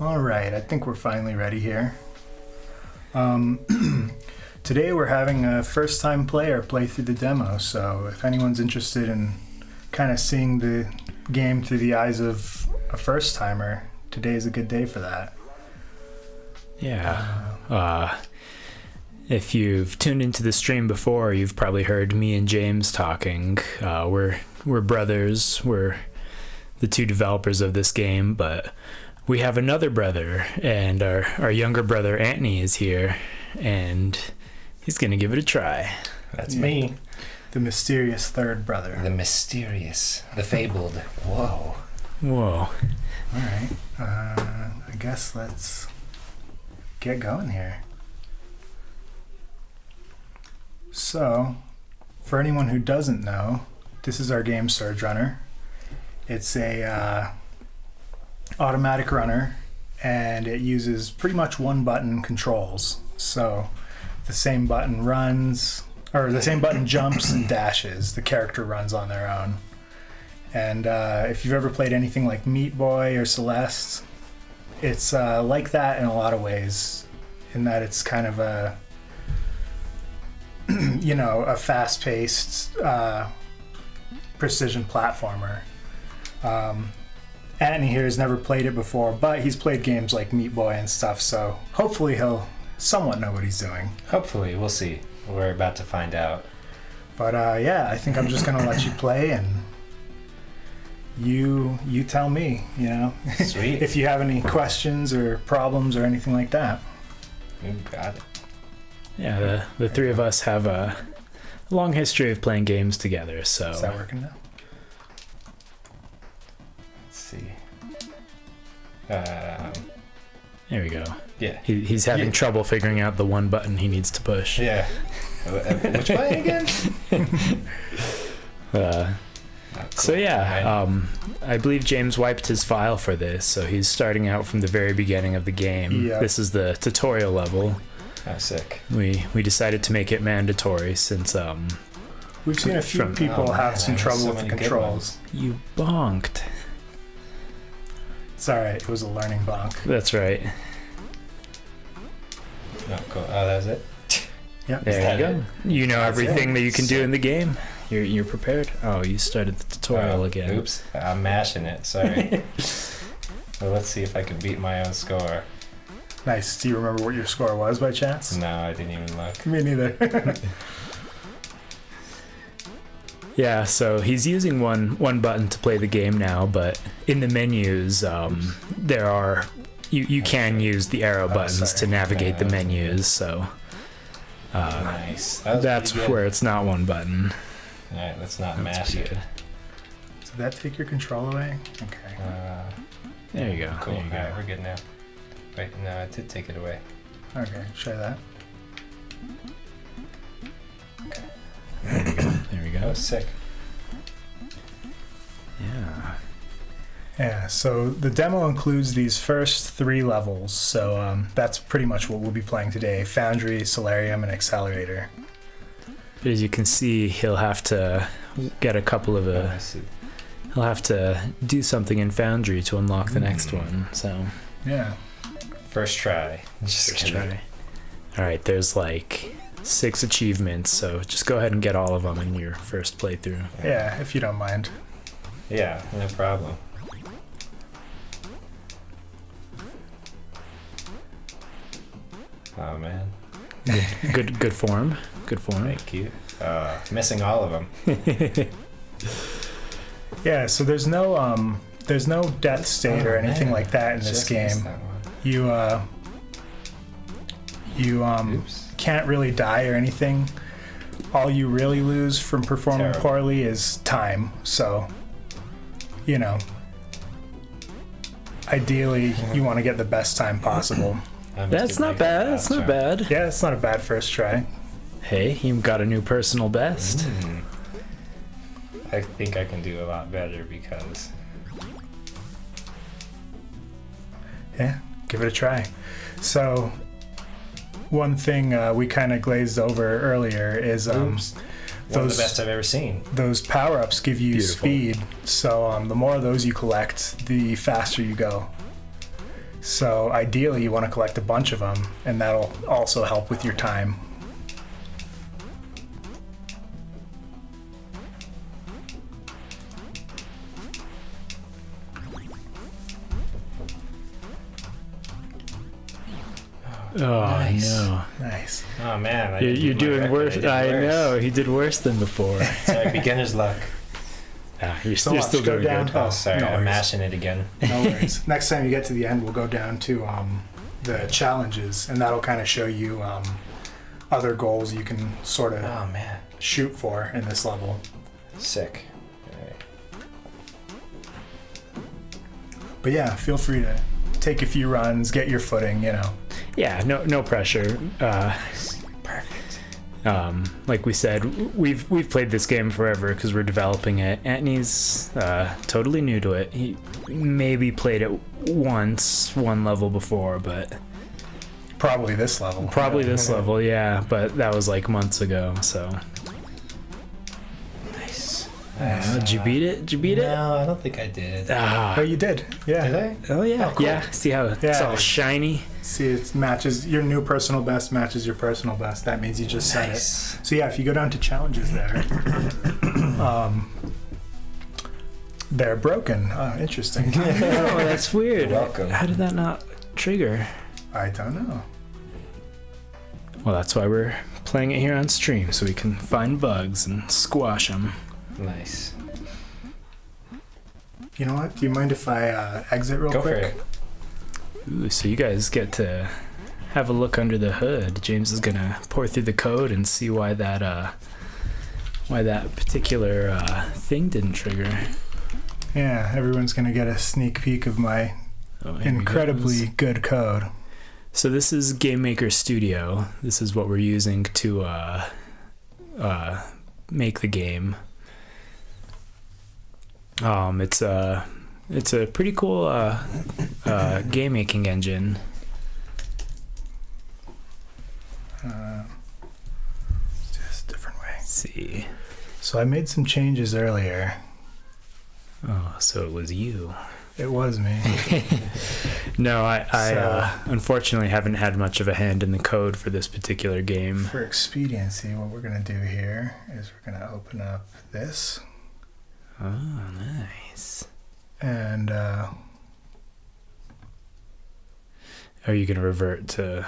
All right, I think we're finally ready here. Today we're having a first-time player play through the demo, so if anyone's interested in kind of seeing the game through the eyes of a first-timer, today is a good day for that. Yeah. If you've tuned into the stream before, you've probably heard me and James talking. We're brothers. We're the two developers of this game, but we have another brother, and our younger brother Anthony is here, and he's gonna give it a try. That's me. The mysterious third brother. The fabled. Whoa. Whoa. All right. I guess let's get going here. So, for anyone who doesn't know, this is our game Surge Runner. It's a automatic runner, and it uses pretty much one button controls. So the same button jumps and dashes. The character runs on their own. And if you've ever played anything like Meat Boy or Celeste, it's like that in a lot of ways, in that it's kind of a a fast-paced precision platformer. Anthony here has never played it before, but he's played games like Meat Boy and stuff, so hopefully he'll somewhat know what he's doing. Hopefully, we'll see. We're about to find out. But I think I'm just gonna let you play, and you tell me, Sweet. if you have any questions or problems or anything like that. You got it. Yeah, the three of us have a long history of playing games together, so... Is that working now? Let's see. There we go. Yeah. He's having trouble figuring out the one button he needs to push. Yeah. Which button again? So yeah, I believe James wiped his file for this, so he's starting out from the very beginning of the game. Yep. This is the tutorial level. Oh, sick. We decided to make it mandatory since We've seen a few people have some trouble so with the many good controls. you bonked. It's alright, it was a learning bonk. That's right. Oh, cool. Oh, that's it? Yep. There you go. You know That's everything it. that you can do in the game. You're prepared. Oh, you started the tutorial again. Oops. I'm mashing it. Sorry. Well, let's see if I can beat my own score. Nice. Do you remember what your score was by chance? No, I didn't even look. Me neither. Yeah, so he's using one button to play the game now, but in the menus, there are you can use the arrow buttons to navigate the menus. So Nice. that's where it's not one button. All right, let's not mash it. Did that take your control away? Okay. There you go. Cool. There you All right, go. we're good now. Wait, no, I did take it away. Okay, try that. There we Oh, go. sick. Yeah. Yeah, so the demo includes these first 3 levels, so that's pretty much what we'll be playing today: Foundry, Solarium, and Accelerator. But as you can see, he'll have to get a couple of Oh, I see. he'll have to do something in Foundry to unlock the next one. So Yeah. First try. Just first kidding. try. All right, there's like 6 achievements, so just go ahead and get all of them in your first playthrough. Yeah, if you don't mind. Yeah, no problem. Oh man, Good form. Good form. thank you. Missing all of them. Yeah, so there's no death state or anything man. like that in this Just missed game. that one. You Oops. can't really die or anything. All you really lose from performing Terrible. poorly is time. So, ideally you want to get the best time possible. I must That's not admit, bad. That's not bad. Yeah, it's not a bad first try. Hey, you got a new personal best. I think I can do a lot better because Yeah, give it a try. So, one thing we kind of glazed over earlier is Oops. One of the best I've ever seen. those power-ups give you Beautiful. speed. So the more of those you collect, the faster you go. So ideally, you want to collect a bunch of them, and that'll also help with your time. Oh, Nice. no. Nice. Oh man, You're doing worse. I know. He did worse than before. Sorry, beginner's luck. You're So still watch, go doing down. good. Oh, sorry, no I'm worries. mashing it again. No worries. Next time you get to the end, we'll go down to the challenges, and that'll kind of show you other goals you can sort of Oh man, shoot for in this level. sick. All right. But yeah, feel free to take a few runs, get your footing, you know. Yeah, no pressure. Perfect. Like we said, we've played this game forever because we're developing it. Antony's totally new to it. He maybe played it once, one level before, but Probably this level. probably this level, yeah. But that was like months ago. So, Nice. did you beat it? Did you beat it? No, I don't think I did. Ah, Oh, you did. Yeah. Did I? oh yeah, Oh, cool. yeah. See how it's Yeah. all shiny? See, it matches your new personal best matches your personal best. That means you just set it. Nice. So yeah, if you go down to challenges there, they're broken. Oh, interesting. Oh, that's weird. You're welcome. How did that not trigger? I don't know. Well, that's why we're playing it here on stream, so we can find bugs and squash them. Nice. You know what? Do you mind if I exit real Go quick? for it. Ooh, so you guys get to have a look under the hood. James is gonna pour through the code and see why that particular thing didn't trigger. Yeah, everyone's gonna get a sneak peek of my Oh, here he incredibly goes. good code. So this is Game Maker Studio. This is what we're using to make the game. It's a pretty cool game making engine. It's just a different way. Let's see. So I made some changes earlier. Oh, so it was you. It was me. No, I So- unfortunately haven't had much of a hand in the code for this particular game. For expediency, what we're gonna do here is we're gonna open up this Oh, nice. and Are you going to revert to...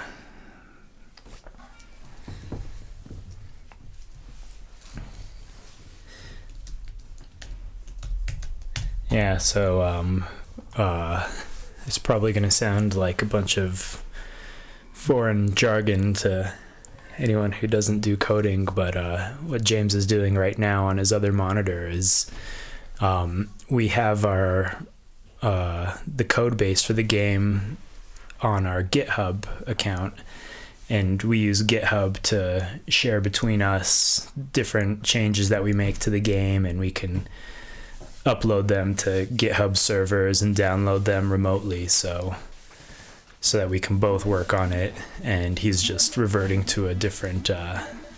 Yeah, so it's probably going to sound like a bunch of foreign jargon to anyone who doesn't do coding, but what James is doing right now on his other monitor is we have our the code base for the game on our GitHub account, and we use GitHub to share between us different changes that we make to the game, and we can upload them to GitHub servers and download them remotely, so that we can both work on it. And he's just reverting to a different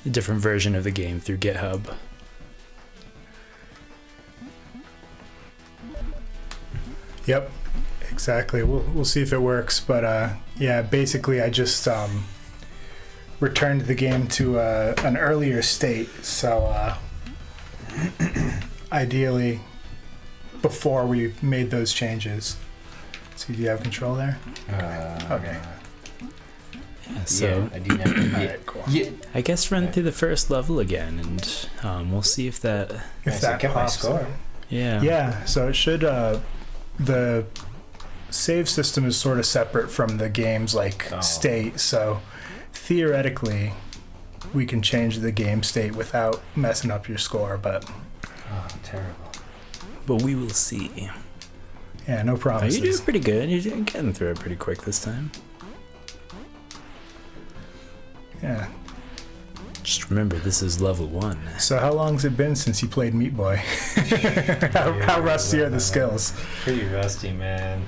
version of the game through GitHub. Yep, exactly. We'll see if it works, but yeah, basically I just returned the game to an earlier state. So ideally, before we made those changes. So do you have control there? Okay. Yeah, so Yeah, I do never. Yeah. Alright, cool. Yeah. I guess run through the first level again, and we'll see if that. If Nice, I that get my pops score. up. Yeah. Yeah, so it should. The save system is sort of separate from the game's Oh. state, so theoretically, we can change the game state without messing up your score. But Oh, terrible. But we will see. yeah, no Oh, promises. you're doing pretty good. You're getting through it pretty quick this time. Yeah. Just remember, this is level 1. So how long's it been since you played Meat Boy? how rusty are the skills? Pretty rusty, man.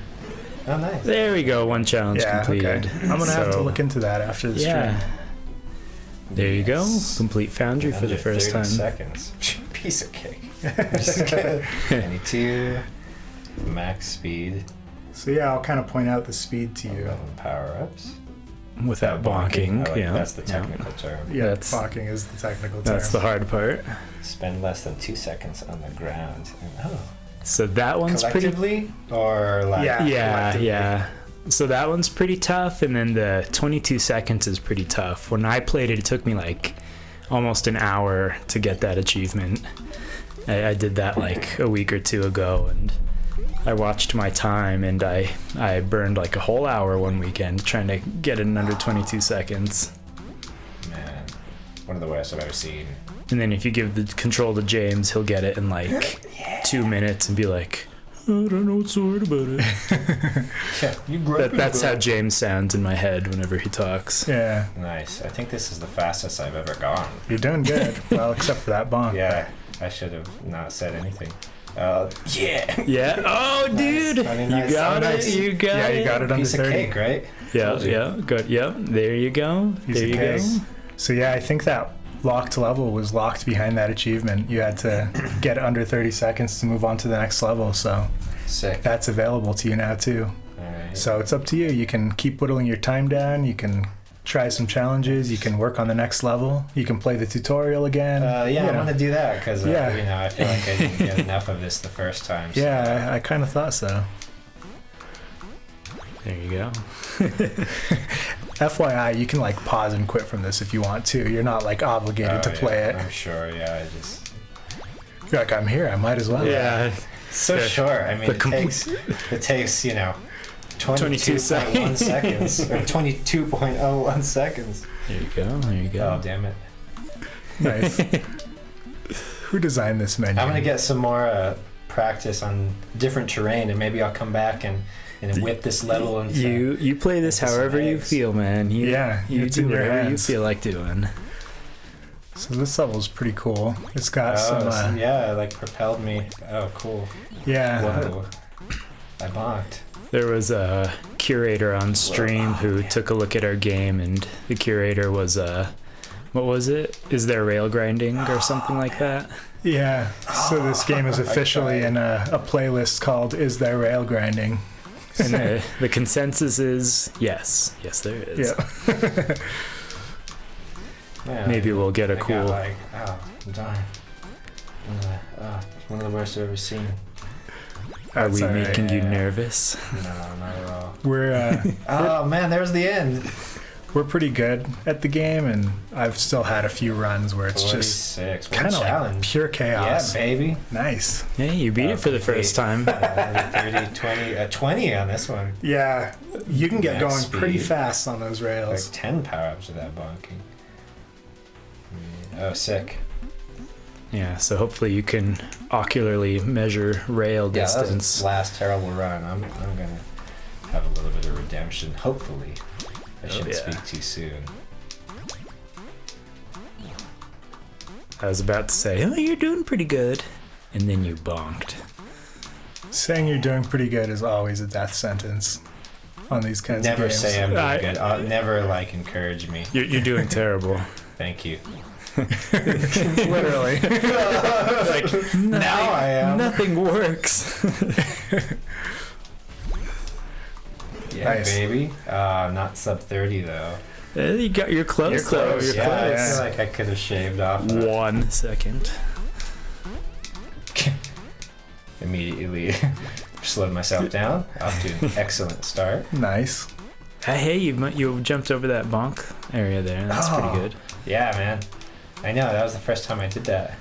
Oh, nice. There we go. One challenge Yeah, completed. okay. I'm gonna have to So, look into that after the Yeah. stream. There you go. Yes. Complete Foundry for the Under first 30 time. seconds. Piece of cake. Just kidding. 22. Max speed. So yeah, I'll kind of point out the speed to you. Power-ups. Without bonking. Yeah. That's the technical term. Yeah, That's- bonking is the technical term. That's the hard part. Spend less than 2 seconds on the ground. Oh. So that one's pretty. Collectively or like Yeah. Yeah. So that one's pretty tough, and then the 22 seconds is pretty tough. When I played it, it took me like almost an hour to get that achievement. I did that like a week or two ago, and I watched my time, and I burned like a whole hour one weekend trying to get it in under 22 seconds. Man, one of the worst I've ever seen. And then if you give the control to James, he'll get it in like 2 minutes and be like, I don't know what's so hard about it. Yeah, you That's how James sounds in my head whenever he talks. Yeah, Nice. I think this is the fastest I've ever gone. you're doing good. Well, except for that bonk. Yeah, I should have not said anything. Yeah. Yeah. Oh, dude. Funny, You nice. got Oh, it. nice. You got Yeah, it. you got it under Piece of 30. cake, right? Yeah. Told you. Yeah. Good. Yep. There you go. Piece There of you cake. go. So yeah, I think that locked level was locked behind that achievement. You had to get under 30 seconds to move on to the next level. So Sick. that's available to you now too. Alright. So it's up to you. You can keep whittling your time down. You can try some challenges. You can work on the next level. You can play the tutorial again. Yeah, you I'm know. gonna do that because Yeah. I feel like I didn't get enough of this the first time. So. Yeah, I kind of thought so. There you go. FYI, you can like pause and quit from this if you want to. You're not like obligated to play it. I'm sure. Yeah, I just You're like, I'm here. I might as well. Yeah. so Yeah. short. I mean, The it takes 22 22.1 seconds or 22.01 seconds. There you go. There you go. Oh damn it! Nice. Who designed this menu? I'm gonna get some more practice on different terrain, and maybe I'll come back and whip this level. And You play this Into some however you eggs. feel, man. You it's do in your whatever you hands. feel like doing. So this level's pretty cool. It's got some. yeah, it like propelled me. Oh, cool. Yeah. Whoa. I bonked. There was a curator on stream who took a look at our game, and the curator was what was it? Is there rail grinding or something like that? Yeah. So this game is officially in a playlist called "Is There Rail Grinding?" And the consensus is yes, there is. Yeah. Man, Maybe we'll get a I got cool. like, oh, darn. One of the worst I've ever seen. Are we That's all right. making you Yeah. nervous? No, not at all. We're Oh man, there's the end. we're pretty good at the game, and I've still had a few runs where it's just 46. What kind a of like challenge. pure Yeah, chaos. baby. Nice. Hey, you beat it for the first time. 30, 20, 20 on this one. Yeah, you can get Max going pretty speed. fast on those Like rails. 10 power-ups with that bonking. Oh, sick. Yeah, so hopefully you can ocularly measure rail Yeah, that was distance. its last terrible run. I'm gonna have a little bit of redemption. Hopefully, I shouldn't yeah. speak too soon. I was about to say, oh, you're doing pretty good. And then you bonked. Saying you're doing pretty good is always a death sentence on these kinds of Never games. say I'm I- doing good. Never like encourage me. You're doing terrible. Thank you. Literally. Like, Now I am. Nothing works. Yeah, Nice. baby. Not sub 30 though. You're close, You're though. close, You're Yeah, I close. feel like I could have shaved off. that. 1 second. Immediately slowed myself down. Off to an excellent start. Nice. Hey, you jumped over that bonk area there. That's Oh. pretty good. Yeah, man. I know, that was the first time I did that.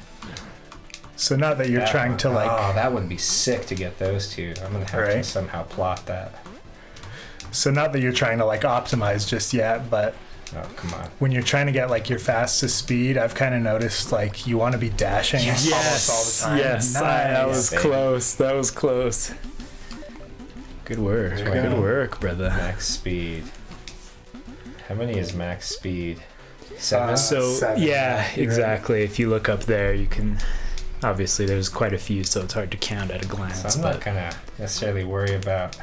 So now that you're That trying one- to like, Oh, that would be sick to get those two. I'm gonna have to Right. somehow plot that. so not that you're trying to like optimize just yet, but Oh, come on. when you're trying to get like your fastest speed, I've kind of noticed like you want to be dashing almost all the time. Yes, Nice. that was baby. close. That was close. Good work. There we Good go. work, brother. Max speed. How many is max speed? 7? So, 7, yeah, yeah, you're exactly. If you look up there, you can. Obviously, there's quite a few, so it's hard to count at a glance. So I'm but not gonna necessarily worry about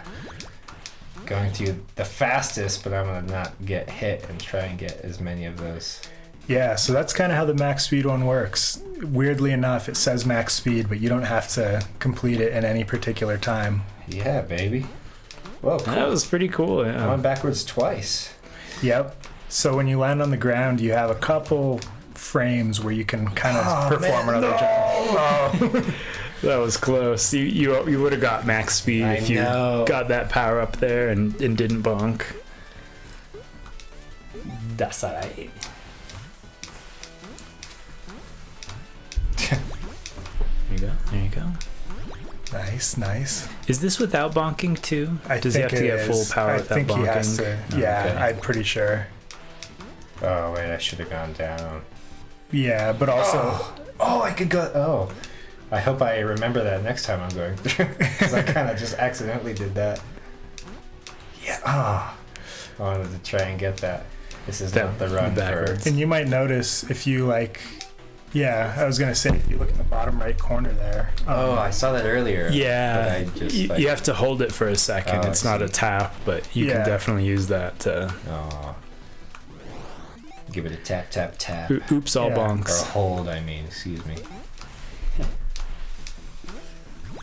going to the fastest, but I'm gonna not get hit and try and get as many of those. Yeah, so that's kind of how the max speed one works. Weirdly enough, it says max speed, but you don't have to complete it in any particular time. Yeah, baby. Whoa, cool. That was pretty cool. I Yeah. went backwards twice. Yep. So when you land on the ground, you have a couple frames where you can kind of perform another jump. Oh. That was close. You would have got max speed I if you know. got that power up there and didn't bonk. That's alright. There you go. There you go. Nice, nice. Is this without bonking too? Does he have to it get full is. power I without think bonking? he has to. Yeah, Okay. I'm pretty sure. Oh, wait, I should have gone down. Yeah, but also, Oh, I could go. Oh. I hope I remember that next time I'm going through. Because I kind of just accidentally did that. Yeah. Oh. I wanted to try and get that. This is That- not the run backwards. for. and you might notice if you like, yeah, I was gonna say if you look in the bottom right corner there. Oh, I saw that earlier. Yeah, But I just, you have to hold it for a second. Oh, It's I not a see. tap, but you Yeah. can definitely use that to. Oh. Give it a tap, tap, tap. Oops, all Yeah. Or a bonks. hold, I mean, excuse me.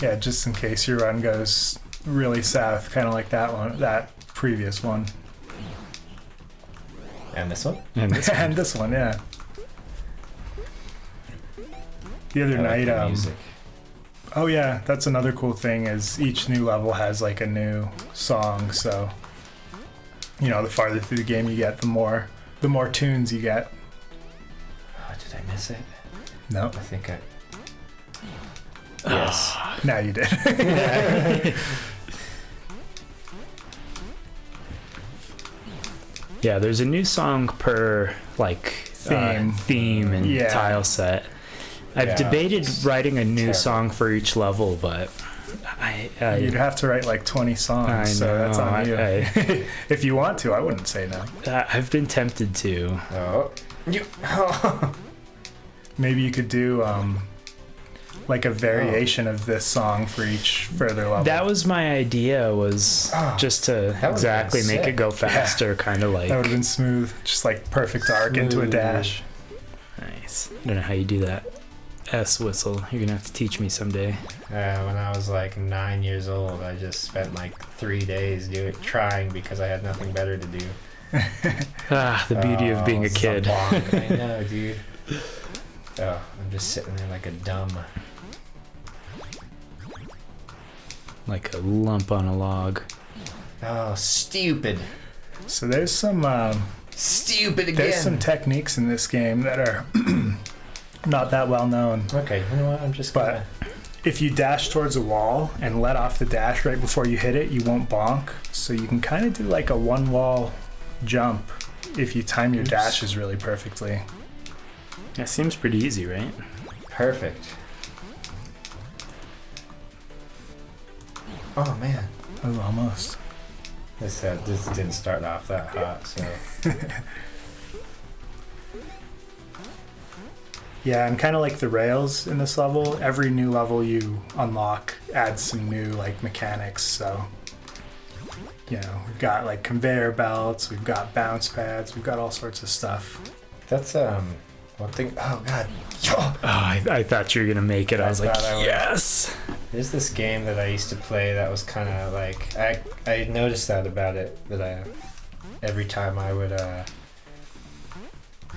Yeah, just in case your run goes really south, kind of like that one, that previous one, And this one? And this and this one, yeah. The other I like night, the music. oh yeah, that's another cool thing is each new level has like a new song. So, you know, the farther through the game you get, the more tunes you get. Oh, did I miss it? No, I think I. Yes. now you did. Yeah, there's a new song per like theme and Yeah. tile set. I've Yeah, debated it's writing a new terrible. song for each level, but You'd have to write like 20 songs, I so that's know, on you. I- If you want to, I wouldn't say no. I've been tempted to. Oh. You. Maybe you could do like a variation of this song for each further level. That was my idea, was Oh, just to that would've exactly been make sick. it go faster, kind of like. That would have been smooth, just like perfect arc into a Smooth. dash. Nice. I don't know how you do that. S whistle. You're gonna have to teach me someday. When I was like 9 years old, I just spent like 3 days trying because I had nothing better to do. Ah, the beauty of being a kid. Zabonk. I know, dude. Oh, I'm just sitting there like a dumb. Like a lump on a log. Oh, stupid. So there's some Stupid again. there's some techniques in this game that are not that well known. Okay, you know what? I'm just But gonna. if you dash towards a wall and let off the dash right before you hit it, you won't bonk. So you can kind of do like a one wall jump if you time your Oops. dashes really perfectly. That seems pretty easy, right? Perfect. Oh man. Oh, almost. This didn't start off that hot, so. Yeah, and kind of like the rails in this level, every new level you unlock adds some new like mechanics. So, you know, we've got like conveyor belts, we've got bounce pads, we've got all sorts of stuff. That's one thing. Oh god. Oh, I thought you were gonna make it. I was like, thought I would. yes. There's this game that I used to play that was kind of like I noticed that about it that every time I would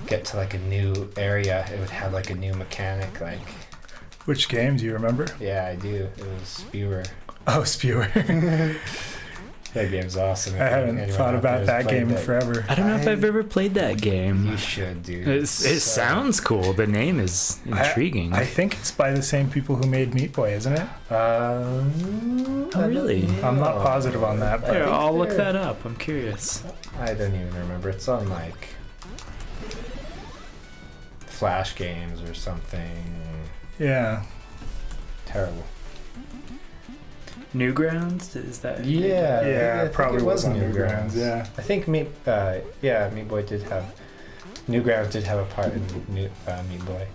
get to like a new area, it would have like a new mechanic. Like Which game do you remember? yeah, I do. It was Spewer. Oh, Spewer. That game's awesome. I haven't thought about that game in forever. I don't know if I've ever played that game. You should, dude. It sounds cool. The name is intriguing. I think it's by the same people who made Meat Boy, isn't it? Oh, really? I'm not positive on that, but Here, think I'll look they're- that up. I'm curious. I don't even remember. It's on like Flash games or something. yeah. Terrible. Newgrounds? Is that? Yeah, I think probably it was on Newgrounds. Newgrounds, yeah. I think Meat Boy did have Newgrounds did have a part in Meat Boy.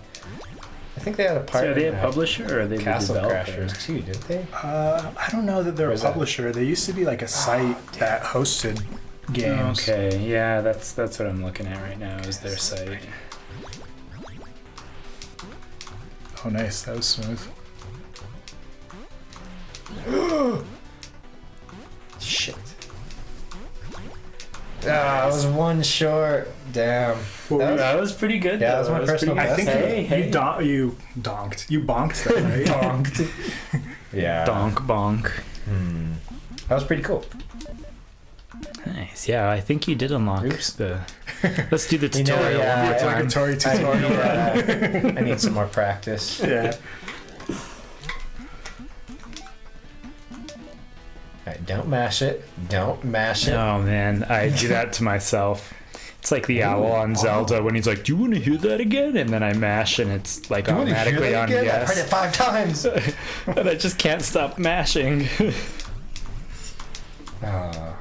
I think they had a part So are they in a publisher or are they the Castle developer? Crashers too, didn't they? I don't know that they're Or a is that- publisher. They used to be like a site that hosted games. Okay, yeah, that's what I'm looking at right now. Is their site? Oh, nice. That was smooth. Shit. Ah, I was one short. Damn. That was pretty good. Yeah, that was my personal I best. think Hey, you donked. You bonked that, right? Donked. Yeah. Donk bonk. That was pretty cool. Nice. Yeah, I think you did unlock Oops. the. Let's do the You know, tutorial yeah, one more it's time. Obligatory tutorial. I need some more practice. Yeah. Alright, don't mash it. Don't mash it. Oh man, I do that to myself. It's like the owl on Zelda when he's like, "Do you want to hear that again?" And then I mash, and it's like You wanna hear automatically that on again? I've heard yes. it 5 times. And I just can't stop mashing. Ah.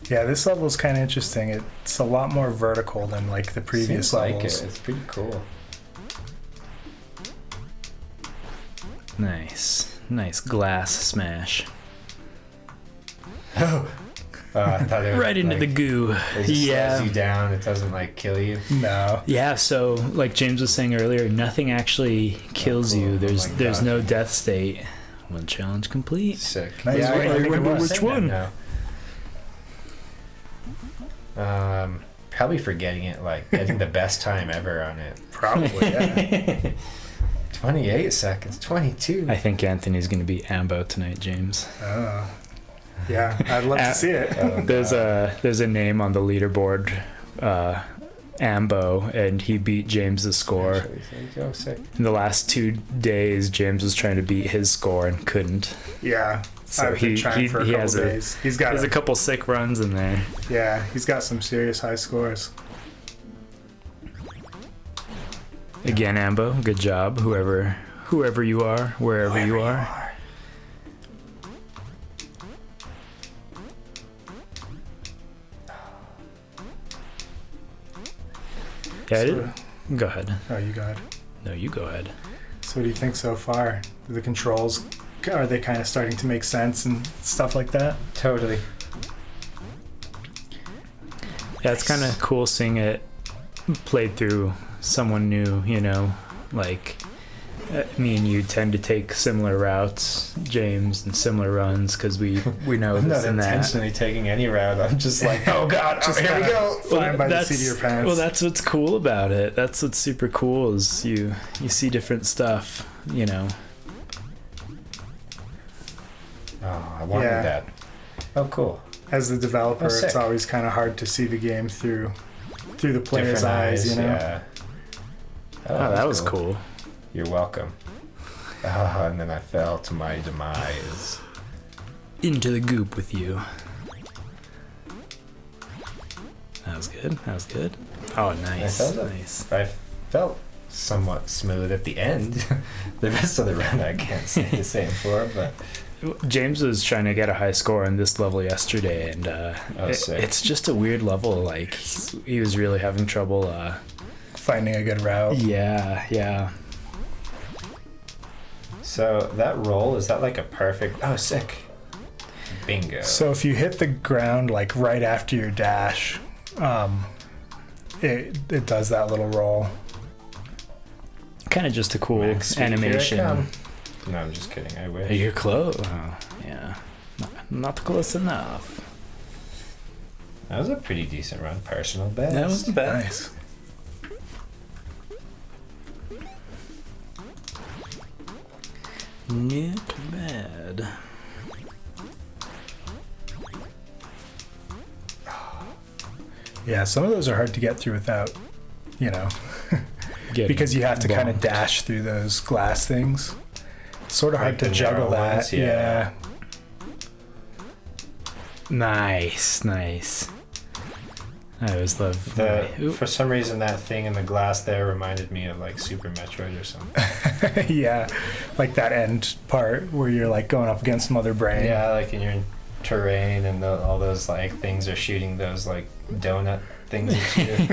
Yeah, this level is kind of interesting. It's a lot more vertical than like the previous Seems like levels. it. It's pretty cool. Nice glass smash. I thought it was Right into like, the goo. it just slows you down. It doesn't like kill you. No. Yeah, so like James was saying earlier, nothing actually kills cool. you. Oh There's my there's God. no death state. One challenge complete. Sick. Nice. Yeah, I think wonder it was. which one. Probably forgetting it, like getting the best time ever on it. Probably, yeah. 28 seconds. 22. I think Anthony's gonna beat Ambo tonight, James. Oh. Yeah, I'd love to see it. Oh, There's God. a name on the leaderboard, Ambo, and he beat James's score. Actually, oh, sick. In the last 2 days, James was trying to beat his score and couldn't. Yeah. So I've been trying for a couple has days. He's got There's a couple sick runs in there. yeah, he's got some serious high scores. Again, Ambo, good job. Whoever you are, wherever you are. Yeah, So- go ahead. Oh, you got it. No, you go ahead. So what do you think so far? The controls, are they kind of starting to make sense and stuff like that? Totally. Yeah, it's kind of cool seeing it played through someone new, you know, like me and you tend to take similar routes, James, and similar runs because we know I'm this not and that. intentionally taking any route. I'm just like, oh God, Just here we kinda go. flying by the seat of your pants. Well, that's what's cool about it. That's what's super cool is you see different stuff, you know. Oh, I wanted Yeah. that. Oh, cool. As the developer, Oh, sick. it's always kind of hard to see the game through the player's Different eyes, you know? Yeah. Oh, that was cool. You're welcome. Oh, and then I fell to my demise. Into the goop with you. That was good. That was good. Oh, nice. I felt it. Nice. I felt somewhat smooth at the end. The rest of the run I can't say the same for, but James was trying to get a high score on this level yesterday, and sick. it's just a weird level. Like he was really having trouble. Finding a good route. Yeah. so that roll, is that like a perfect, oh sick. Bingo. So if you hit the ground like right after your dash, it does that little roll. Kind of just a cool Max speed, here I animation. come. No, I'm just kidding. I wish. You're close. Oh, yeah. Not close enough. That was a pretty decent run. Personal best. That wasn't bad. Nice. Not bad. Yeah, some of those are hard to get through without, you know, Get because you have to kind of bonked. dash through those glass things. It's sort of hard Like to the juggle narrow that. ones, yeah. Nice. I always love For some reason, that thing in the glass there reminded me of like Super Metroid or something. Yeah, like that end part where you're like going up against Mother Brain. Yeah, like in your terrain and all those like things are shooting those like donut things at you.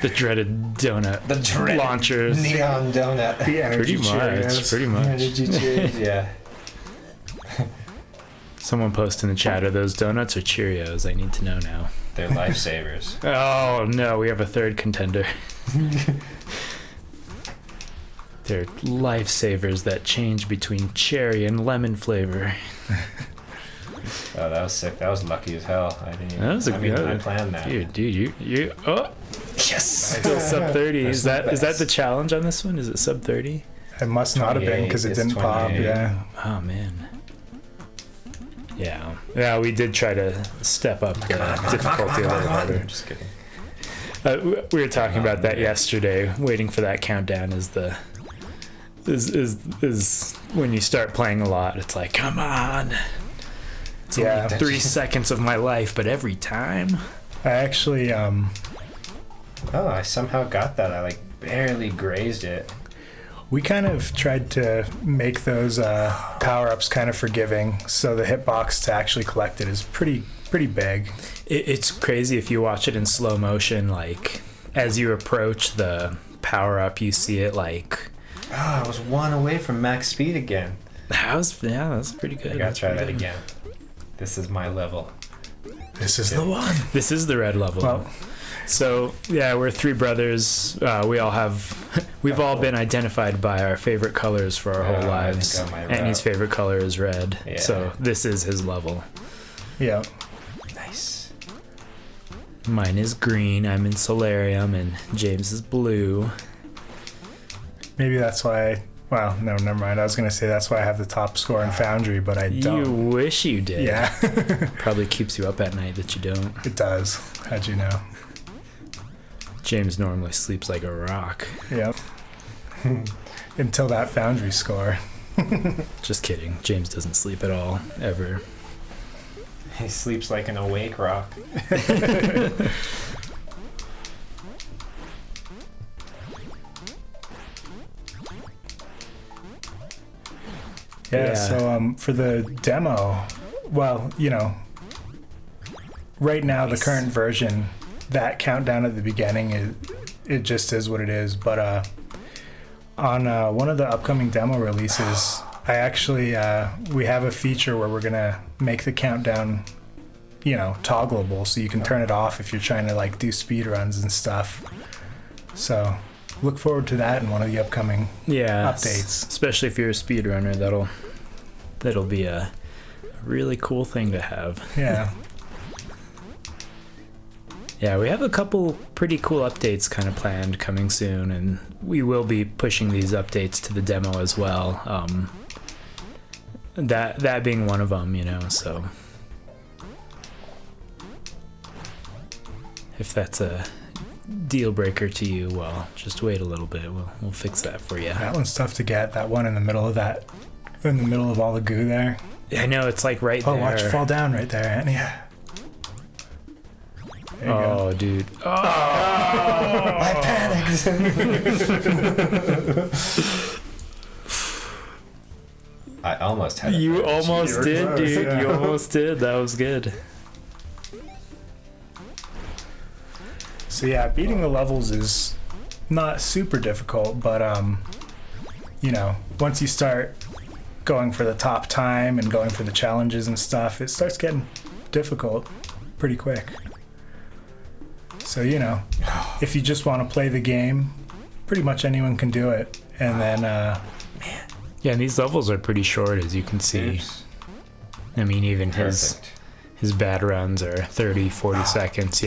the dreaded donut. The dreaded launchers. Neon donut. The energy Cheerios. Pretty much. Energy Cheerios, yeah. Someone post in the chat, are those donuts or Cheerios? I need to know now. They're lifesavers. Oh no, we have a third contender. They're lifesavers that change between cherry and lemon flavor. Oh, that was sick. That was lucky as hell. I didn't even, That was a good. I planned that. Dude, you. Oh, Yes. still sub 30. That's Is the that best. the challenge on this one? Is it sub 30? It must not have been because it 28, didn't pop. 28. Yeah. Oh man. Yeah, we did try to step up the difficulty a little harder. I'm just kidding. We were talking about that yesterday. Waiting for that countdown is when you start playing a lot. It's like, come on. It's Yeah. only 3 seconds of my life, but every time. I actually Oh, I somehow got that. I like barely grazed it. we kind of tried to make those power-ups kind of forgiving, so the hitbox to actually collect it is pretty big. It's crazy if you watch it in slow motion. Like as you approach the power up, you see it like. Oh, I was 1 away from max speed again. That was pretty good. I gotta try that again. This is my level. This is the one. This is the red level. Well, So yeah, we're 3 brothers. We've all been identified by our favorite colors for our whole I lives. got my Annie's route. favorite color is red. Yeah. So this is his level. yeah. Nice. Mine is green. I'm in Solarium, and James is blue. Maybe that's why. Well, no, never mind. I was gonna say that's why I have the top score in Foundry, but I You don't. wish you did. Yeah, Probably keeps you up at night that you don't. it does. How'd you know? James normally sleeps like a rock. Yep. Until that Foundry score. Just kidding. James doesn't sleep at all, ever. He sleeps like an awake rock. Yeah, Yeah. so for the demo, well, right now Nice. the current version, that countdown at the beginning it just is what it is. But on one of the upcoming demo releases, I actually we have a feature where we're gonna make the countdown, toggleable, so you can turn it off if you're trying to like do speed runs and stuff. So look forward to that in one of the upcoming Yeah. updates. Especially if you're a speedrunner, that'll be a really cool thing to have. Yeah. Yeah, we have a couple pretty cool updates kind of planned coming soon, and we will be pushing these updates to the demo as well. That being one of them, so if that's a deal breaker to you, well, just wait a little bit. We'll fix that for you. That one's tough to get. That one in the middle of all the goo there. I know it's like right Oh, there. watch it fall down right there, Annie. Yeah. There you go. Oh, dude. Oh, I panicked. I almost had it. you right. almost You were did, close, dude. yeah. You almost did. That was good. So yeah, beating the levels is not super difficult, but once you start going for the top time and going for the challenges and stuff, it starts getting difficult pretty quick. So if you just want to play the game, pretty much anyone can do it. And then Yeah, and these levels are pretty short, as you can see. Oops. I mean, even his Perfect. bad runs are 30, 40 seconds,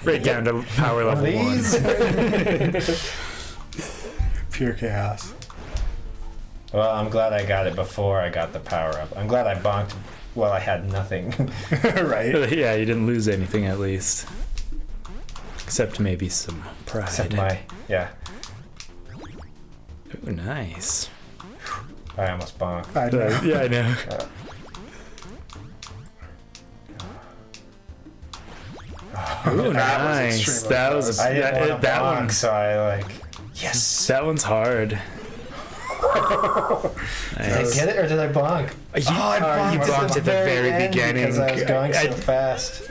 Right down to power level 1. Please. pure chaos. Well, I'm glad I got it before I got the power up. I'm glad I bonked while I had nothing. Right? Yeah, you didn't lose anything at least. Except maybe some pride. Except yeah. Ooh, nice. I almost bonked. I know. Yeah, I know. Ooh, That was nice. extremely That was close. I didn't want to that bonk, one. so I yes. That one's hard. Did I get it or did I bonk? You bonked at the very beginning. because I was going so fast.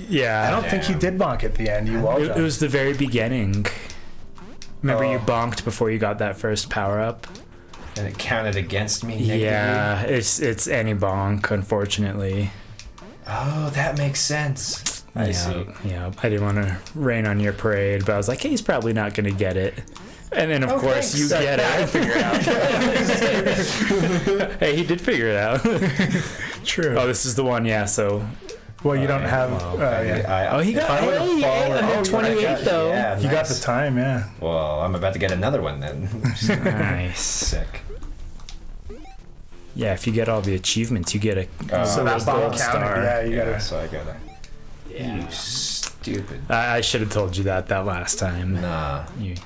Yeah. I don't think you did bonk at the end. You wall It jumped. was the very beginning. Remember you Oh. bonked before you got that first power up? And it counted against me negatively. Yeah, it's any bonk, unfortunately. Oh, that makes sense. I yeah, see. Yeah, I didn't want to rain on your parade, but I was like, hey, he's probably not going to get it. And then, of course, thanks. you get it. I figure it out. Hey, he did figure it out. True. Oh, this is the one, yeah, so... Well, you don't have. well, Yeah. he got hey, 28 though. Yeah, You got the time, yeah. Well, I'm about to get another one then. Nice. Sick. Yeah, if you get all the achievements, you get a So that that's the whole gold counter. star. Yeah, you Yeah, gotta. so I gotta. Yeah. You stupid. I should have told you that last time. Nah. You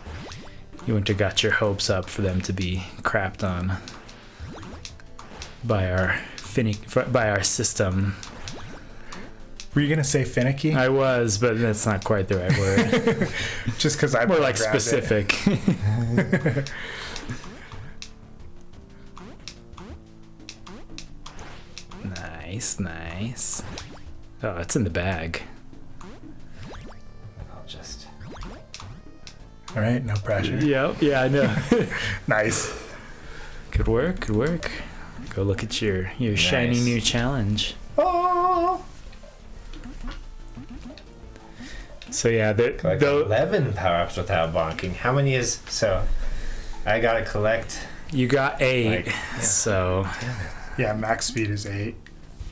wouldn't have got your hopes up for them to be crapped on by our system. Were you gonna say finicky? I was, but that's not quite the right word. Just because I More like grabbed it. specific. Nice. Oh, it's in the bag. I'll just. All right, no pressure. Yep. Yeah, I know. Nice. Good work. Go look at your shiny Nice. new challenge. Oh. So yeah, Collect 11 power-ups without bonking. How many is... So, I gotta collect... you got 8. Like, yeah. So Yeah, max speed is 8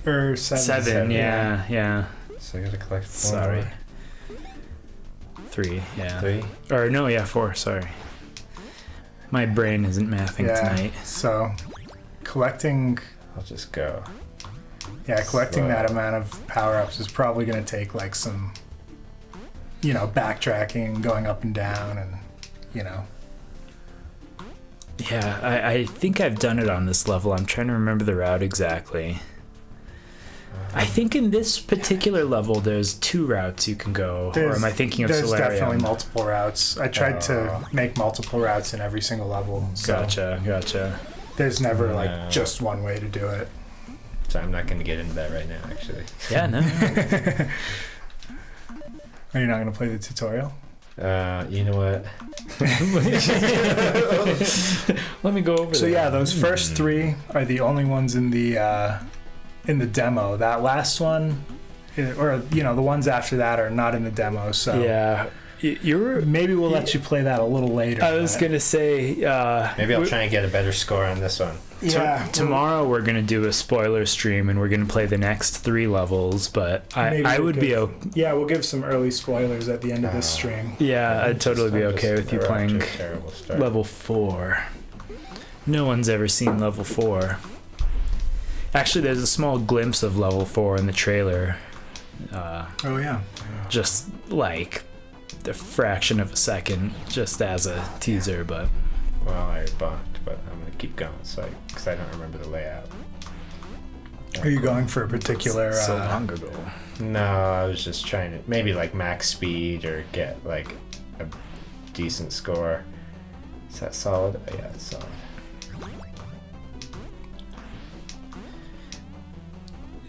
or 7. 7. Yeah. So I gotta collect 4 Sorry. more. 3. Yeah. 3. Or no, yeah, 4. Sorry. My brain isn't mathing Yeah. tonight. So, collecting. I'll just go. Yeah, collecting Slow. that amount of power ups is probably gonna take like some. Backtracking, going up and down, and Yeah, I think I've done it on this level. I'm trying to remember the route exactly. I think in this particular level, there's 2 routes you can go. Or am I thinking of There's Solarium? definitely multiple routes. I tried to make multiple routes in every single level. So Gotcha. There's never No. like just one way to do it. So I'm not gonna get into that right now, actually. Yeah, no. Are you not going to play the tutorial? You know what? Let me go over So there. yeah, those first 3 are the only ones in the demo. That last one, or the ones after that are not in the demo. So Yeah. You're... maybe we'll let you play that a little later. I was but- going to say... Maybe I'll try and get a better score on this one. Yeah. Tomorrow we're going to do a spoiler stream and we're going to play the next 3 levels, but Maybe I we'll would be give- okay. Yeah, we'll give some early spoilers at the end of this stream. Yeah, I'd totally be I'm okay just- with you we're off to playing a terrible start. level 4. No one's ever seen level 4. Actually, there's a small glimpse of level 4 in the trailer. Oh yeah. Just like the fraction of a second, just as a teaser, but Well, I bonked, but I'm gonna keep going, because I don't remember the layout. Are you going for a particular? so long ago. No, I was just trying to maybe like max speed or get like a decent score. Is that solid? Oh, yeah, it's solid.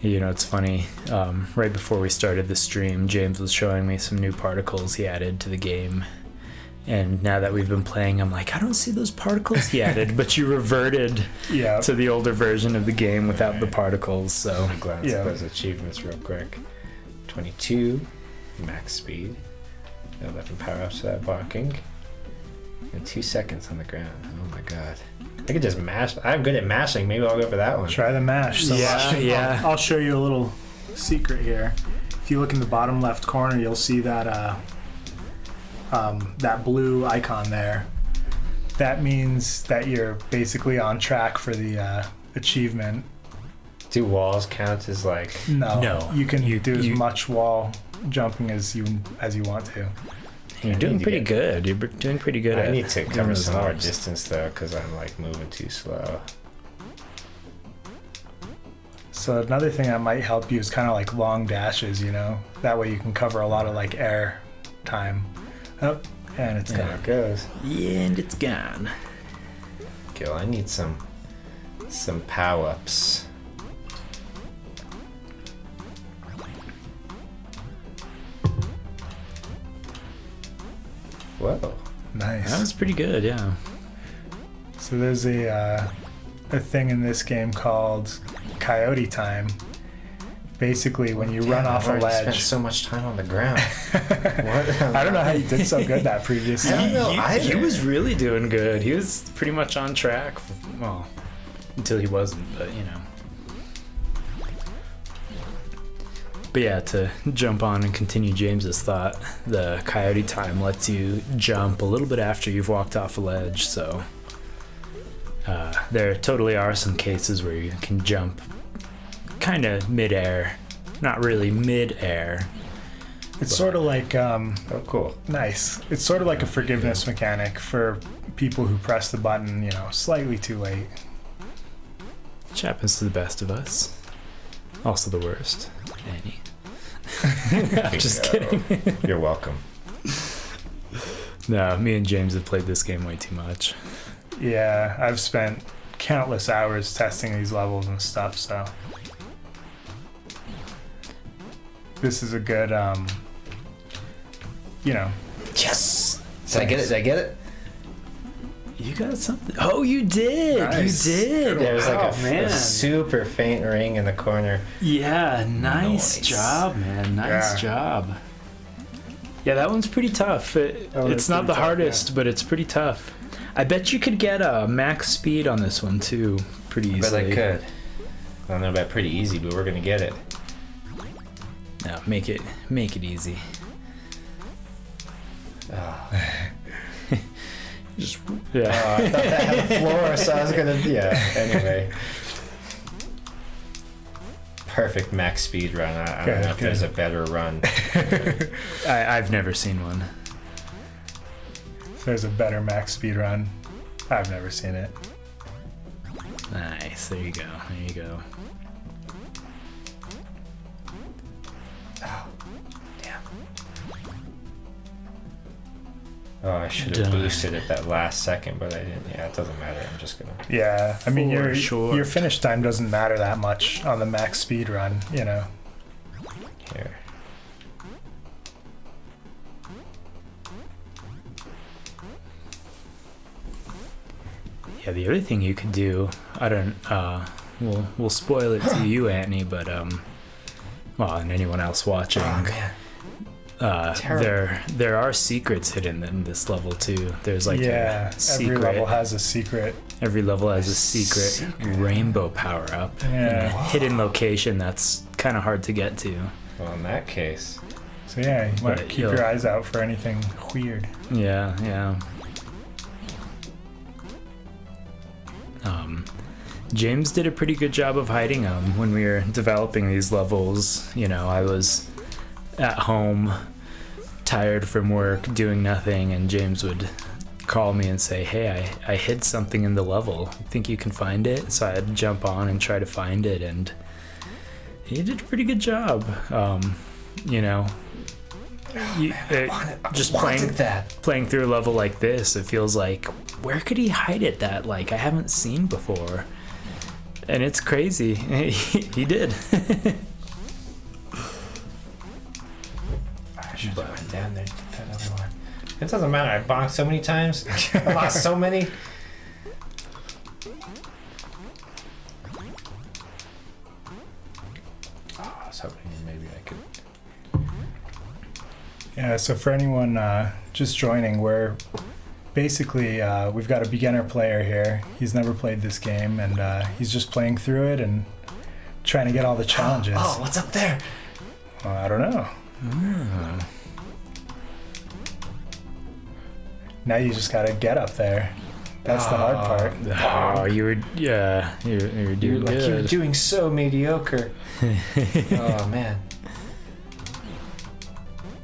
It's funny. Right before we started the stream, James was showing me some new particles he added to the game. And now that we've been playing, I'm like, I don't see those particles he added, but you reverted Yeah. to the older version of the game without the particles, so... I'll glance Yeah. at those achievements real quick. 22, max speed. 11 power-ups without bonking. And 2 seconds on the ground. Oh my god. I could just mash. I'm good at mashing. Maybe I'll go for that one. Try the mash. So Yeah. I'll show you a little secret here. If you look in the bottom left corner, you'll see that that blue icon there. That means that you're basically on track for the achievement. Do walls count as like... No. You can do as you- much wall jumping as you want to. You're I doing need to pretty get- good. You're doing pretty good I at need to doing cover those some more hops. distance though, because I'm like moving too slow. So another thing that might help you is kind of like long dashes, That way you can cover a lot of like air time. Oh, and it's Yeah. gone. There it goes. Yeah, and it's gone. Gil, I need some power-ups. Whoa. Nice. That was pretty good, yeah. So there's a thing in this game called Coyote Time, Basically, when you run off a I've already spent ledge. so much time on the ground. What? I don't know how you did so good that previous I don't time. know he either. was really doing good. He was pretty much on track. Well, until he wasn't, but you know. But yeah, to jump on and continue James's thought, the coyote time lets you jump a little bit after you've walked off a ledge, so there totally are some cases where you can jump kind of mid-air, not really mid-air. It's sort of like Oh, cool. nice. It's sort of like a forgiveness mechanic for people who press the button, you know, slightly too late. Which happens to the best of us. Also the worst. Annie. I'm just kidding. You're welcome. No, me and James have played this game way too much. Yeah, I've spent countless hours testing these levels and stuff, so this is a good, you know. Yes! Did I get it? Did I get it? You got something. Oh, you did. Nice. You did. There's like Oh, man. a super faint ring in the corner. Yeah, nice Nice. job, man. Nice Yeah. job. Yeah, that one's pretty tough. It's that's not pretty the tough, hardest, but it's pretty tough. I bet you could get a max speed on this one too, pretty But easily. I could. I don't know about pretty easy, but we're gonna get it. No, make it easy. Oh. Just Oh, yeah. I thought that had a floor, so I was gonna. Yeah. Anyway. Perfect max speed run. I don't know if there's a better run. I've never seen one. If there's a better max speed run, I've never seen it. Nice. There you go. There you go. Oh, damn. Oh, I should have Done. boosted at that last second, but I didn't. Yeah, it doesn't matter. I'm just gonna. Yeah, I mean, For sure. your finish time doesn't matter that much on the max speed run, you know. Here. Yeah, the other thing you could do, I don't, we'll spoil it to you, Anthony, but well, and anyone else watching, Oh, man. Terrible. there are secrets hidden in this level too. There's like Yeah, a secret. every level has a secret. Every level has a secret rainbow power up in a Yeah. hidden location that's kind of hard to get to. Well, in that case. So yeah, you want to But keep you'll- your eyes out for anything weird. Yeah, yeah. James did a pretty good job of hiding them when we were developing these levels. You know, I was at home, tired from work, doing nothing, and James would call me and say, "Hey, I hid something in the level. Think you can find it?" So I'd jump on and try to find it, and he did a pretty good job. You know, just playing through a level like this, it feels like, where could he hide it that like I haven't seen before? And it's crazy. He did. I should have went down there to that other one. It doesn't matter. I bonked so many times. I lost so many. Oh, I was hoping maybe I could. Yeah, so for anyone just joining, we're basically, we've got a beginner player here. He's never played this game, and he's just playing through it and trying to get all the challenges. Oh, what's up there? Well, I don't know. Now you just gotta get up there. That's the hard part. Oh, you were doing You were good. doing so mediocre. Oh man.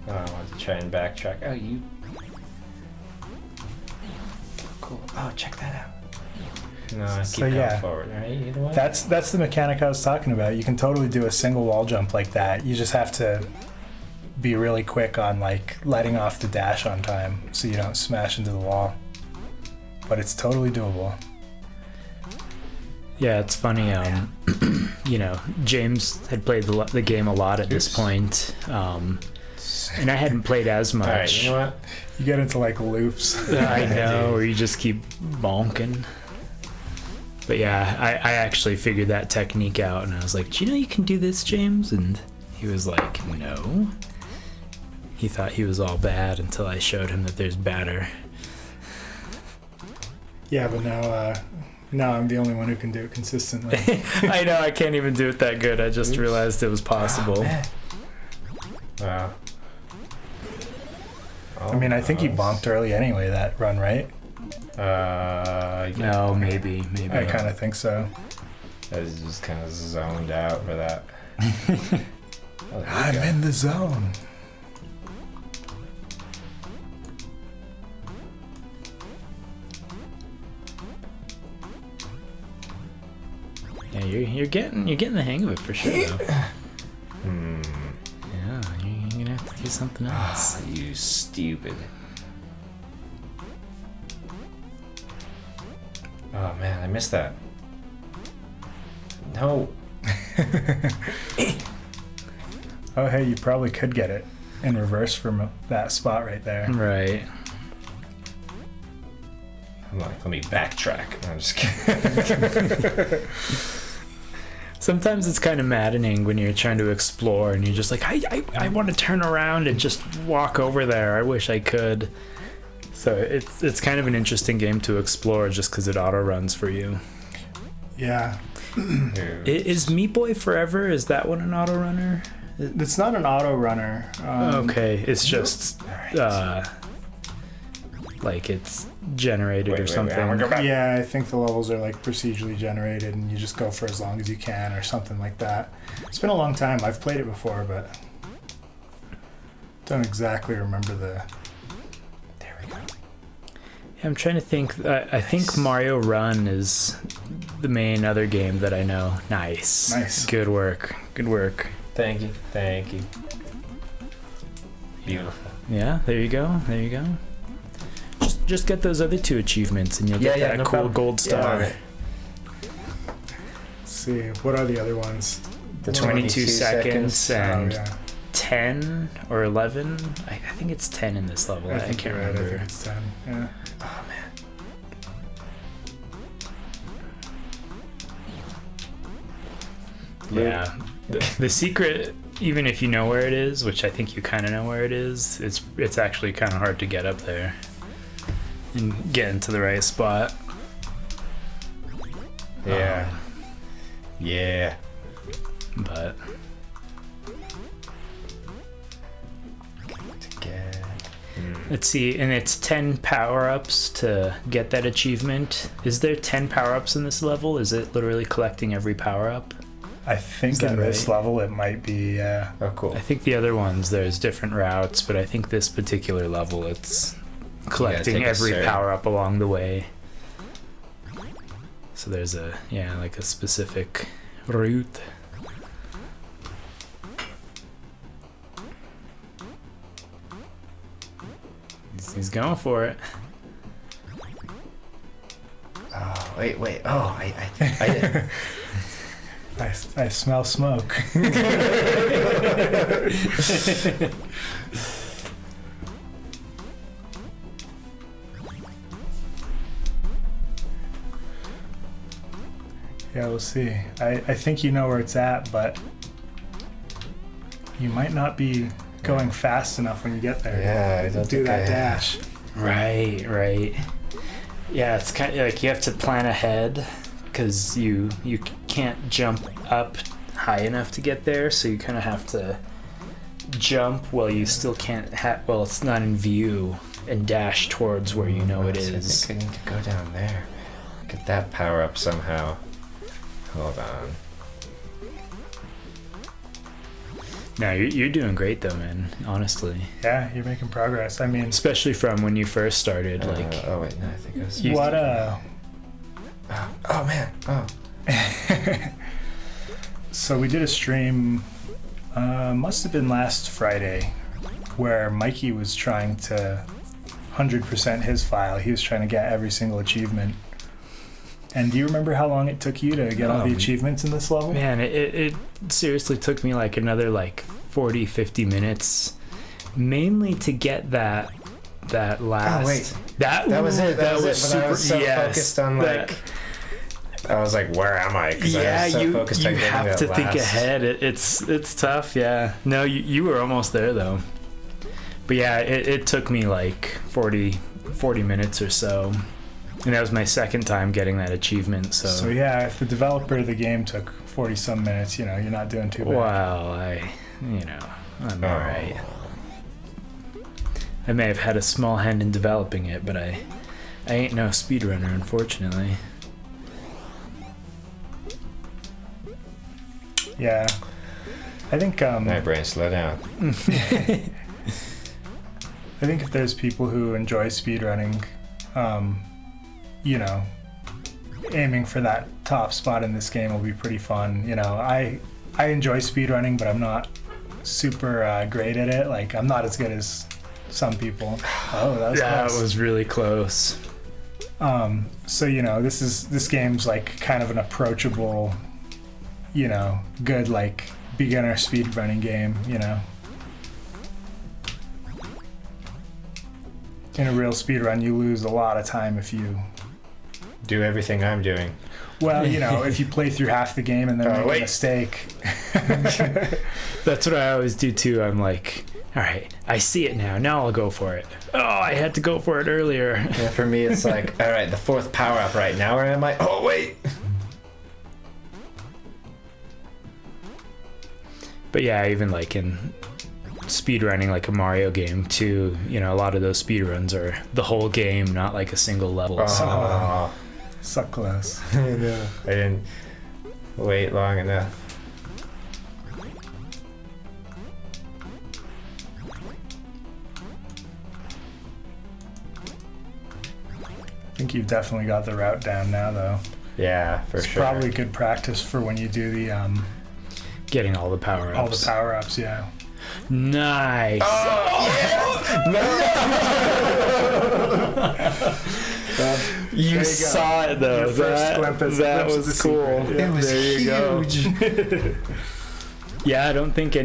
Oh, I wanted to try and backtrack. Oh, you. Cool. Oh, check that out. No, I keep So, going yeah. forward. All right, you know what? That's the mechanic I was talking about. You can totally do a single wall jump like that. You just have to be really quick on like letting off the dash on time so you don't smash into the wall. But it's totally doable. Yeah, it's funny. You know, James had played the game a lot at this Oops. point, and I hadn't played as much. All right, you know what? You get into like loops. I know, or you just keep bonking. But yeah, I actually figured that technique out, and I was like, do you know you can do this, James? And he was like, no. He thought he was all bad until I showed him that there's better. Yeah, but now I'm the only one who can do it consistently. I know, I can't even do it that good. I just realized it was possible. Wow. I mean, I think you bonked early anyway, that run, right? Yeah. No, maybe. I kind of think so. I was just kind of zoned out for that. Oh, I'm in the zone. Yeah, you're getting the hang of it for sure, though. Hmm. Yeah, you're gonna have to do something else. Ah, you stupid. Oh man, I missed that. No. Oh, hey, you probably could get it in reverse from that spot right there. Right. I'm like, let me backtrack. I'm just kidding. Sometimes it's kind of maddening when you're trying to explore and you're just like, I want to turn around and just walk over there. I wish I could. So it's kind of an interesting game to explore just because it auto runs for you. Yeah. Is Meat Boy Forever? Is that one an auto runner? It's not an auto runner. Okay, it's just like it's generated or something. Yeah, I think the levels are like procedurally generated and you just go for as long as you can or something like that. It's been a long time. I've played it before, but don't exactly remember the... There we go. Yeah, I'm trying to think. I think Mario Run is the main other game that I know. Nice. Good work. Thank you. Beautiful. Yeah, there you go. Just get those other 2 achievements and you'll get that no cool problem. gold star. Yeah. Let's see, what are the other ones? The 22 seconds and Oh, yeah. 10 or 11. I think it's 10 in this level. I think can't you're right. remember. I think it's 10. Yeah. Oh man. Yeah. The secret, even if you know where it is, which I think you kind of know where it is, it's actually kind of hard to get up there and get into the right spot. Yeah. Yeah. But let's see, and it's 10 power-ups to get that achievement. Is there 10 power-ups in this level? Is it literally collecting every power-up? I think that in this right? level it might be... Oh, cool. I think the other ones, there's different routes, but I think this particular level, it's collecting take a every certain- power-up along the way. So there's like a specific route. He's going for it. Oh, wait. Oh, I did. I smell smoke. Yeah, we'll see. I think you know where it's at, but you might not be going fast enough when you get there. Yeah, I to don't do think that I dash. Right. Yeah, it's kind of like you have to plan ahead because you can't jump up high enough to get there, so you kind of have to jump while you still can't well, it's not in view, and dash towards where you know it is. I think I need to go down there. Get that power up somehow. Hold on. No, you're doing great though, man. Honestly, Yeah, you're making progress. I mean, especially from when you first started. Like, Oh wait, no, I think I was. what Oh man. Oh. So we did a stream, must have been last Friday, where Mikey was trying to 100% his file. He was trying to get every single achievement. And do you remember how long it took you to get all the achievements in this level? man, it seriously took me like another 40-50 minutes, mainly to get that last. Oh wait. That That was it. That was But super. I was so yes, focused on that- I was like, where am I? 'Cause I Yeah, was so you focused on getting have that to think last- ahead. It's tough. Yeah. No, you were almost there though. But yeah, it took me like 40 minutes or so. And that was my second time getting that achievement. So yeah, if the developer of the game took 40 some minutes, you know, you're not doing too bad. Well, I'm all right. I may have had a small hand in developing it, but I ain't no speedrunner, unfortunately. Yeah. I think My brain, slow down. I think if there's people who enjoy speedrunning, you know, aiming for that top spot in this game will be pretty fun. You know, I enjoy speedrunning, but I'm not super great at it. Like, I'm not as good as some people. Oh, that was That close. was really close. So, you know, this game's like kind of an approachable, you know, good like beginner speedrunning game, you know. In a real speedrun, you lose a lot of time if you, Do everything I'm doing. well, you know, if you play through half the game and then make a wait. mistake. That's what I always do too. I'm like, all right, I see it now. Now I'll go for it. Oh, I had to go for it earlier. Yeah, for me, it's like, all right, the fourth power up right now. Where am I? Oh, wait. But yeah, even like in speedrunning like a Mario game too, you know, a lot of those speedruns are the whole game, not like a single level. So Oh, So close. I know. I didn't wait long enough. I think you've definitely got the route down now, though. Yeah, for It's sure. probably good practice for when you do the getting all the power all the ups. power ups. Yeah. Nice. You There you go. saw it though. Your first glimpse of that the was secret. cool. Yeah. It was there you go. huge. Yeah, I don't think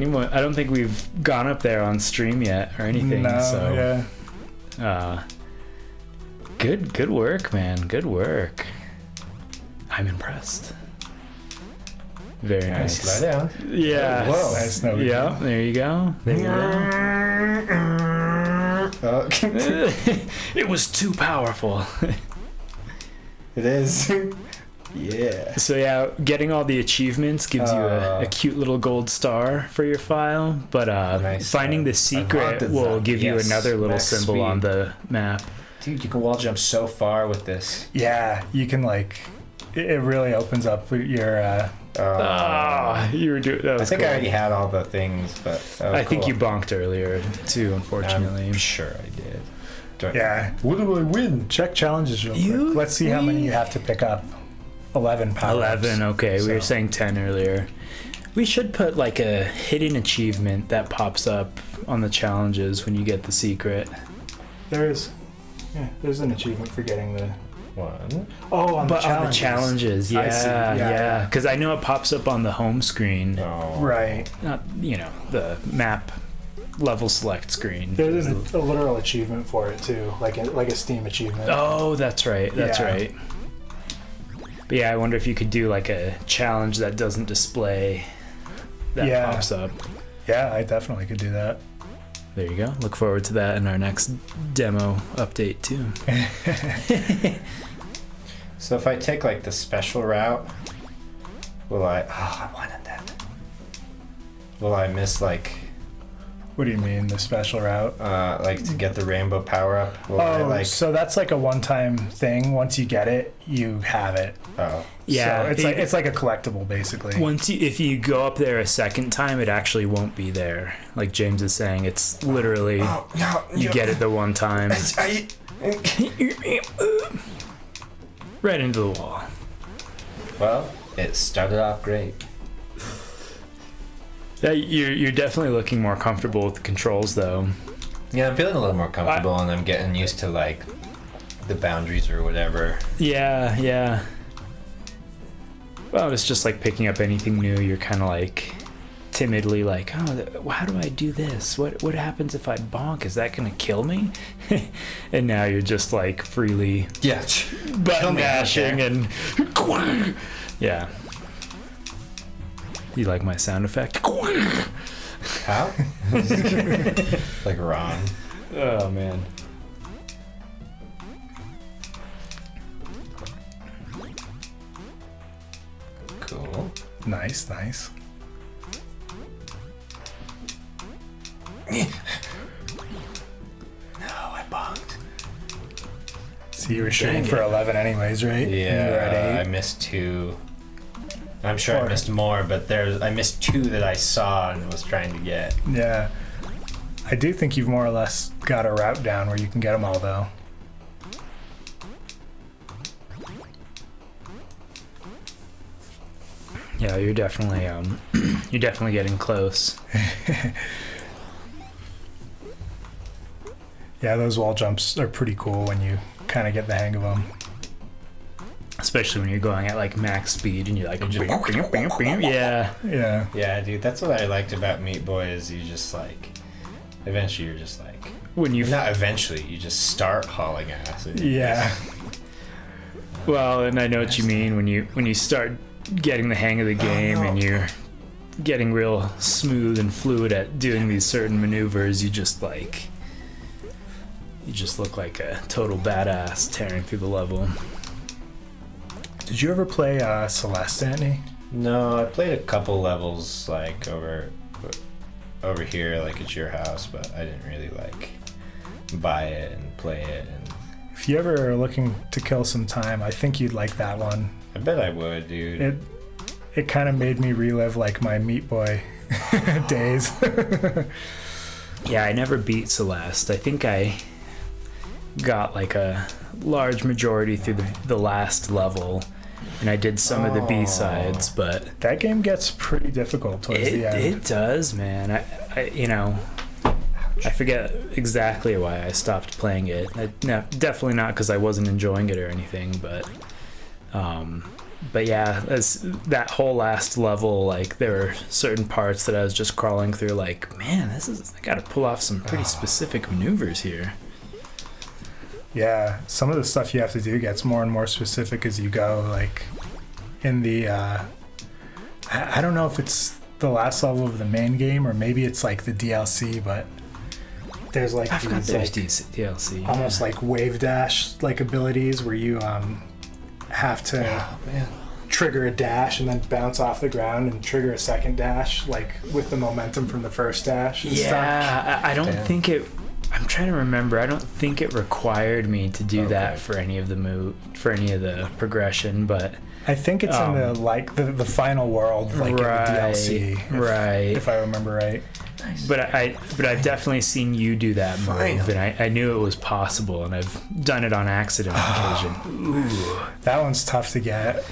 we've gone up there on stream yet or anything. No, so yeah. Good work, man. Good work. I'm impressed. Very nice. Slow down. Yeah. Whoa. Nice, no, Yeah, there you go. There you Oh, go. It was too powerful. it is. Yeah. So yeah, getting all the achievements gives you a cute little gold star for your file, but Nice. finding the secret wanted will that. give you Yes, another little max symbol on speed. the map. Dude, you can wall jump so far with this. Yeah, you can like. It really opens up your. You were doing that. I Was think cool. I already had all the things, but that was I think cool. you bonked earlier too, unfortunately. I'm sure I did. Yeah. What do I win? Check challenges real You quick. Let's see how many you have to pick up. 11 power 11. Okay, we were So- saying 10 earlier. We should put like a hidden achievement that pops up on the challenges when you get the secret. There is. Yeah, there's an achievement for getting the. One. Oh, on But the on the challenges. challenges, I see. yeah, Yeah, yeah. Because I know it pops up on the home screen, Oh. Right. not the map level select screen. There's a literal achievement for it too, like a Steam achievement. Oh, that's right. That's Yeah. right. But yeah, I wonder if you could do like a challenge that doesn't display that Yeah. pops up. Yeah, I definitely could do that. There you go. Look forward to that in our next demo update too. So if I take like the special route, will I? Oh, I wanted that. Will I miss like What do you mean, the special route? like to get the rainbow power up? Will I Oh, like? so that's like a one-time thing. Once you get it, you have it. Oh. Yeah, so it's like a collectible basically. if you go up there a second time, it actually won't be there. Like James is saying, it's literally Oh no! you get it the one time, right into the wall. Well, it started off great. Yeah, you're definitely looking more comfortable with the controls though. Yeah, I'm feeling a little more comfortable, and I'm getting used to like the boundaries or whatever. Yeah, yeah. Well, it's just like picking up anything new. You're kind of like timidly like, oh, how do I do this? What happens if I bonk? Is that gonna kill me? And now you're just like freely button mashing and yeah. You like my sound effect? How? Like wrong. Oh man. Cool. Nice. No, I bonked. So you were shooting for 11 anyways, right? You were at Yeah, I 8. missed 2. I'm sure I Four. missed more, but I missed 2 that I saw and was trying to get. Yeah. I do think you've more or less got a route down where you can get them all, though. Yeah, you're definitely getting close. Yeah, those wall jumps are pretty cool when you kind of get the hang of them. Especially when you're going at like max speed and you're like, yeah. Yeah. Yeah, dude, that's what I liked about Meat Boy is you just like, eventually you're just like, When you not eventually, you just start hauling ass. Yeah. well, and I know what you mean when you start getting the hang of the game and you're getting real smooth and fluid at doing these certain maneuvers, you just look like a total badass tearing through the level. Did you ever play Celeste, Andy? No, I played a couple levels like over here, like at your house, but I didn't really like buy it and play it. And If you ever are looking to kill some time, I think you'd like that one. I bet I would, dude. It kind of made me relive like my Meat Boy days. Yeah, I never beat Celeste. I think I got like a large majority through the last level, and I did some of the B-sides, but That game gets pretty difficult towards the end. it does, man. I forget exactly why I stopped playing it. Definitely not because I wasn't enjoying it or anything, but yeah, that whole last level, like there were certain parts that I was just crawling through, like, man, I gotta pull off some pretty specific maneuvers here. Yeah, some of the stuff you have to do gets more and more specific as you go. Like in the, I don't know if it's the last level of the main game or maybe it's like the DLC, but there's like I forgot these there's like DLC. almost like wave dash like abilities where you have to trigger a dash and then bounce off the ground and trigger a second dash like with the momentum from the first dash and stuff. Yeah, I don't think it. I'm trying to remember. I don't think it required me to do that for any of the progression, but I think it's in the like the final world, like in the DLC, if I remember right. Nice. But I've definitely seen you do that move, and I knew it was possible, and I've done it on accident on occasion. Ooh, That one's tough to get.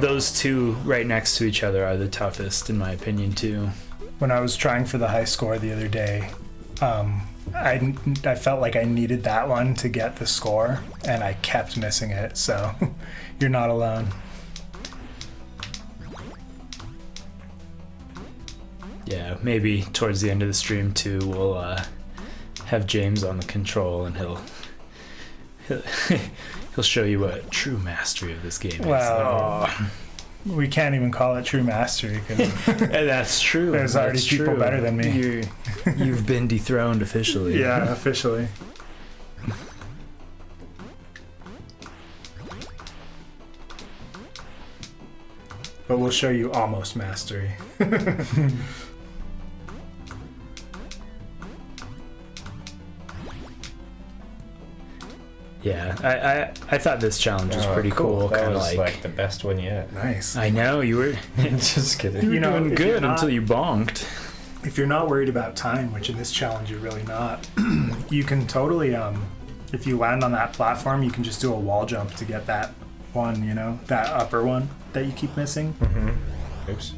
Those two right next to each other are the toughest, in my opinion, too. When I was trying for the high score the other day, I felt like I needed that one to get the score, and I kept missing it. So you're not alone. Yeah, maybe towards the end of the stream too, we'll have James on the control, and he'll show you what true mastery of this game is. Well, we can't even call it true mastery because That's true. there's already people better than me. You've been dethroned officially. Yeah, officially. But we'll show you almost mastery. Yeah, I thought this challenge was pretty cool. That Kind of was like, like the best one yet. Nice. I know you were. Just kidding. You were You know, doing if you're good not- until you bonked. If you're not worried about time, which in this challenge you're really not, you can totally, if you land on that platform, you can just do a wall jump to get that one, you know, that upper one that you keep missing. Mm-hmm. Oops.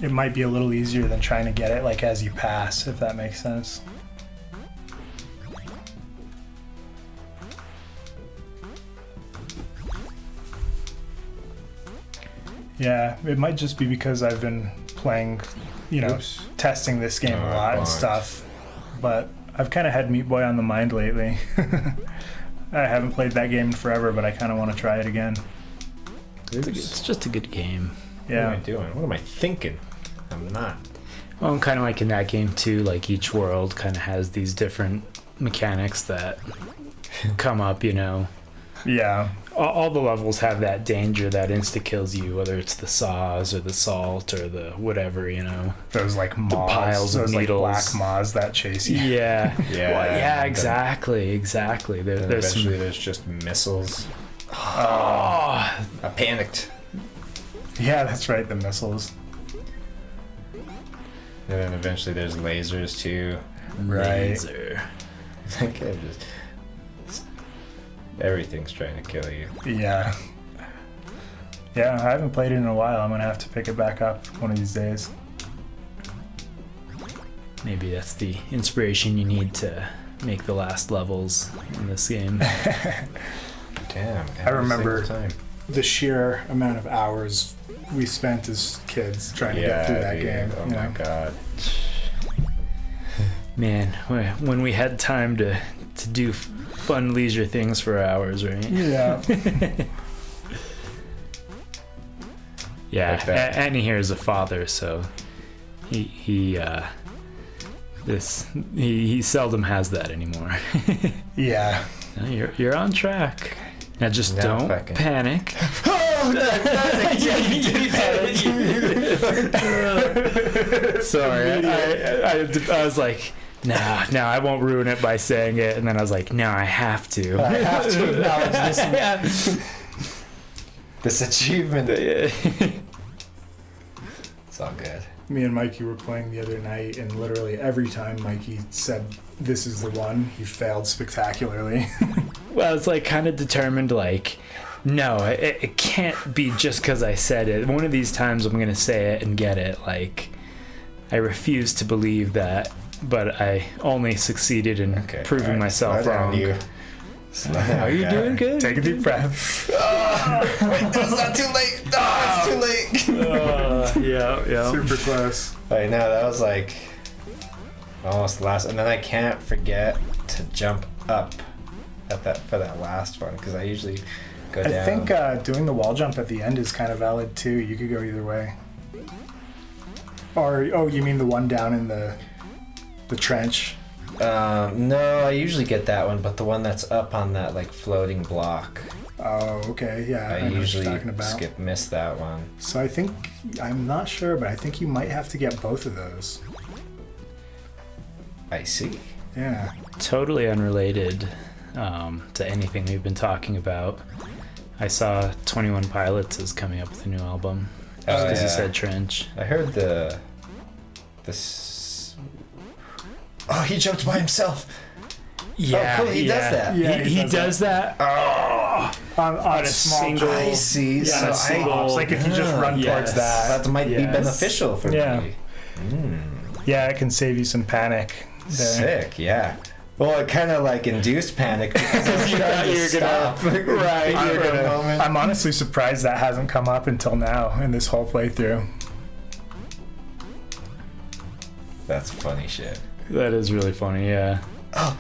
It might be a little easier than trying to get it like as you pass, if that makes sense. Yeah, it might just be because I've been playing, Oops. testing this game a Oh, lot and bonked. stuff. But I've kind of had Meat Boy on the mind lately. I haven't played that game in forever, but I kind of want to try it again. It's just a good game. What am I Yeah. doing? What am I thinking? I'm not. Well, kind of like in that game too, like each world kind of has these different mechanics that come up, Yeah. All the levels have that danger that insta-kills you, whether it's the saws or the salt or the whatever, Those like moths, piles of those like needles. black moths that chase you. Yeah. Yeah. Well, yeah, and exactly. then There's eventually some... there's just missiles. Oh, I panicked. Yeah, that's right, the missiles. And then eventually there's lasers too. Right. laser. Like everything's trying to kill you. Yeah. Yeah, I haven't played it in a while. I'm going to have to pick it back up one of these days. Maybe that's the inspiration you need to make the last levels in this game. Damn. I remember- every single time. The sheer amount of hours we spent as kids trying to get through that dude. game. Oh my god. Man, when we had time to do fun leisure things for hours, right? Yeah. Yeah, Like that. and he here is a father, so he seldom has that anymore. Yeah. No, you're on track. Now just Now don't fucking- panic. Sorry, I was like, nah, I won't ruin it by saying it, and then I was like, no, I have to. I have to acknowledge this. This achievement. It's all good. Me and Mikey were playing the other night, and literally every time Mikey said, "This is the one," he failed spectacularly. Well, it's like kind of determined, like, no, it can't be just because I said it. One of these times I'm going to say it and get it. Like, I refuse to believe that, but I only succeeded in Okay. proving alright, myself slow down, wrong. you. Slow down, Are you guy. doing good? Take a deep breath. Wait, that's not too late. Oh, it's too late. Yeah. Super close. I know, that was like almost the last, and then I can't forget to jump up at that for that last one because I usually go down. I think doing the wall jump at the end is kind of valid too. You could go either way. Or you mean the one down in the trench? No, I usually get that one, but the one that's up on that like floating block, Oh, okay, yeah. I know what usually you're talking about. miss that one. So I think I'm not sure, but I think you might have to get both of those. I see. Yeah. Totally unrelated to anything we've been talking about. I saw 21 Pilots is coming up with a new album. Oh, Because yeah. you said Trench. I heard Oh, he jumped by himself. Yeah, cool, he does that. Yeah, he does that. On a a small single- I see. Yeah, so on a single I, ops. Like if you just run Yes. towards that. that might be Yes. beneficial for Yeah. me. Yeah, it can save you some panic there. Sick, yeah. Well, it kind of like induced panic because I was You trying thought to you were gonna- stop. right, for you were a gonna- moment. I'm honestly surprised that hasn't come up until now in this whole playthrough. That's funny shit. That is really funny, yeah. Oh.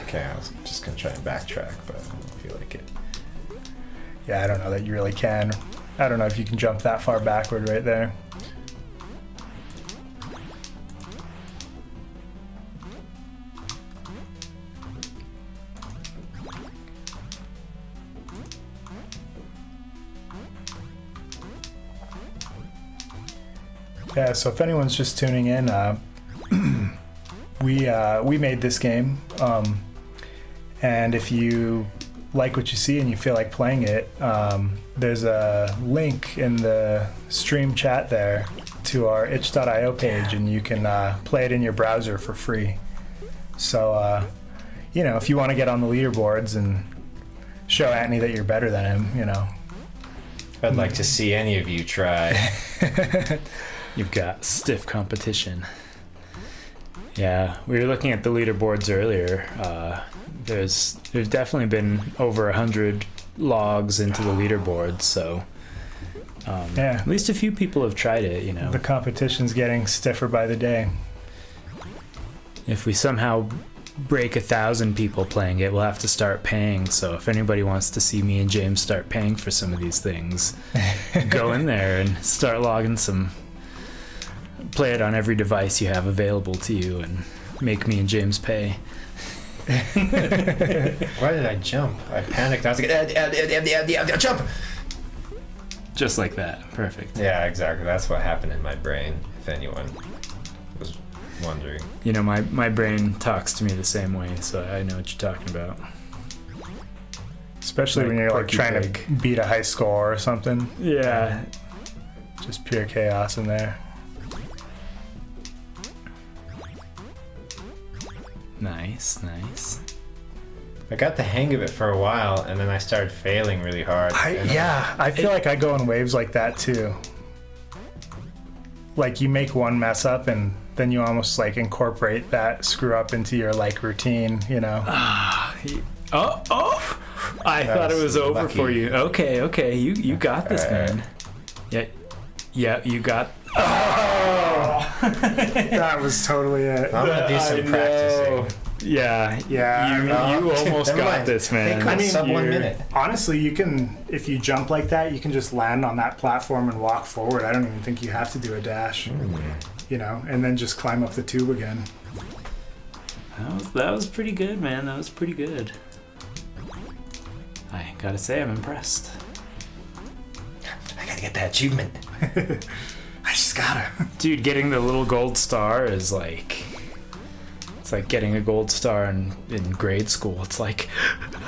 Okay, I was just gonna try and backtrack, but I don't feel like it. Yeah, I don't know that you really can. I don't know if you can jump that far backward right there. Yeah, so if anyone's just tuning in, we made this game, and if you like what you see and you feel like playing it, there's a link in the stream chat there to our itch.io page, and you can play it in your browser for free. So, if you want to get on the leaderboards and show Anthony that you're better than him, I'd like to see any of you try. You've got stiff competition. Yeah, we were looking at the leaderboards earlier. There's definitely been over 100 logs into the leaderboards. So Yeah. at least a few people have tried it. You know, The competition's getting stiffer by the day. if we somehow break 1,000 people playing it, we'll have to start paying. So if anybody wants to see me and James start paying for some of these things, go in there and start logging some. Play it on every device you have available to you, and make me and James pay. Why did I jump? I panicked. I was like, jump! Just like that. Perfect. Yeah, exactly. That's what happened in my brain, if anyone was wondering. You know, my brain talks to me the same way, so I know what you're talking about. Especially when you're like Porky trying Pig. to beat a high score or something. Yeah. Just pure chaos in there. Nice, nice. I got the hang of it for a while, and then I started failing really hard. And I feel like I go in waves like that too. Like you make one mess up and then you almost like incorporate that screw up into your like routine, you know? Oh! I thought it was over lucky. for you. Okay, you got this, Alright. man. Yeah, you got. That was totally it. I'm gonna do some practicing. Yeah, Yeah, you almost Never got mind. this, man. I mean, sub 1 you're- minute. Honestly, you can, if you jump like that, you can just land on that platform and walk forward. I don't even think you have to do a dash, you know, and then just climb up the tube again. That was pretty good, man. That was pretty good. I gotta say, I'm impressed. I gotta get that achievement. I just gotta. Dude, getting the little gold star is like... It's like getting a gold star in grade school. It's like,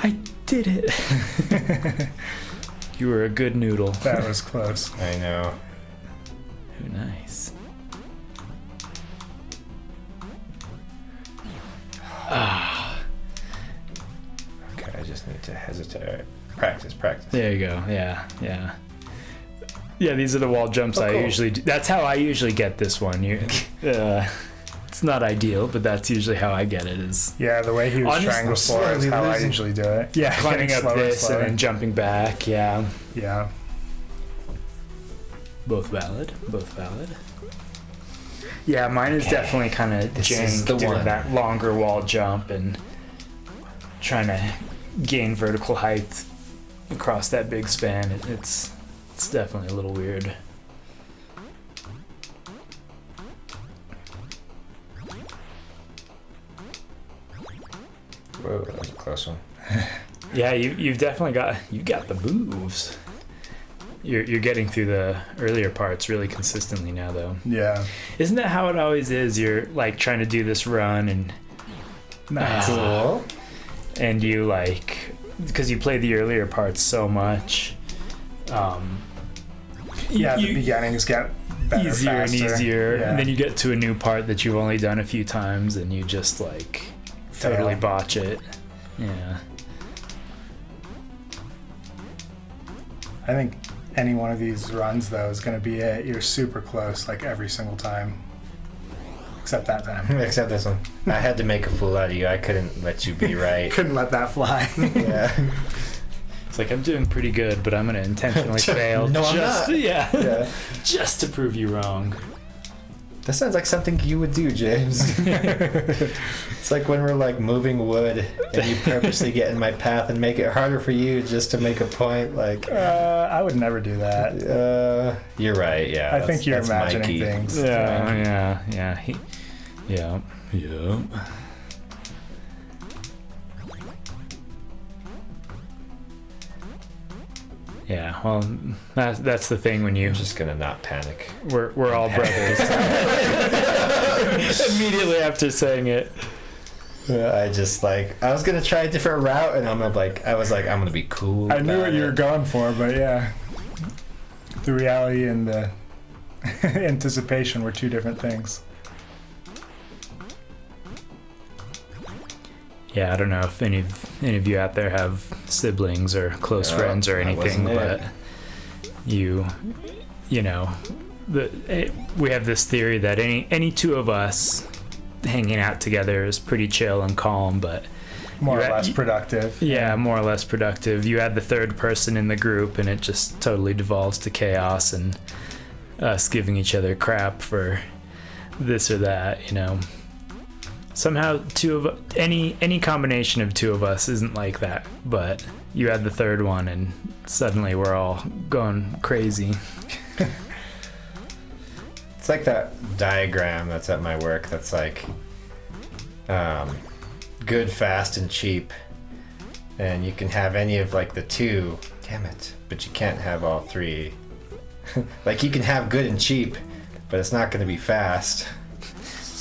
I did it. You were a good noodle. That was close. I know. Oh, nice. Okay, I just need to hesitate. Practice. There you go. Yeah. Yeah, these are the wall jumps I cool. usually do. That's how I usually get this one. It's not ideal, but that's usually how I get it, is Yeah, the way he was Honestly, trying I'm before is slowly how I losing. usually do it. Yeah, climbing getting up slower and this slower. and then jumping back. Yeah, Yeah. both valid. Yeah, mine is definitely kind of This is jank the doing one. that longer wall jump and trying to gain vertical height across that big span. It's definitely a little weird. Whoa, that was a close one. Yeah, you've definitely got the moves. You're getting through the earlier parts really consistently now, though. Yeah. Isn't that how it always is? You're like trying to do this run and Nice. Cool. and you like, because you play the earlier parts so much. Yeah, the you- beginnings get better, easier faster. and easier, Yeah. and then you get to a new part that you've only done a few times, and you just like totally Fail. botch it. Yeah. I think any one of these runs, though, is going to be it. You're super close, like every single time. Except that time. Except this one. I had to make a fool out of you. I couldn't let you be right. Couldn't let that fly. Yeah. It's like, I'm doing pretty good, but I'm gonna intentionally fail. No, I'm just, not. Yeah. Yeah. Just to prove you wrong. That sounds like something you would do, James. It's like when we're like moving wood and you purposely get in my path and make it harder for you just to make a point. Like, I would never do that. you're right. Yeah. I think you're that's imagining Mikey. things. Yeah. Yeah. Yeah, well, that's the thing when I'm just gonna not panic. we're all brothers. Immediately after saying it. I just like I was gonna try a different route and I'm gonna be cool. I knew about what you were it. going for, but yeah. The reality and the anticipation were two different things. Yeah, I don't know if any of you out there have siblings or close No, friends or that anything, wasn't but you know, we have this theory that any two of us hanging out together is pretty chill and calm, but More or You- less productive. Yeah, more or less productive. You add the third person in the group, and it just totally devolves to chaos and us giving each other crap for this or that. You know, somehow any combination of two of us isn't like that, but you add the third one, and suddenly we're all going crazy. It's like that diagram that's at my work that's like good, fast, and cheap. And you can have any of like the two, damn it, but you can't have all three. Like you can have good and cheap, but it's not going to be fast.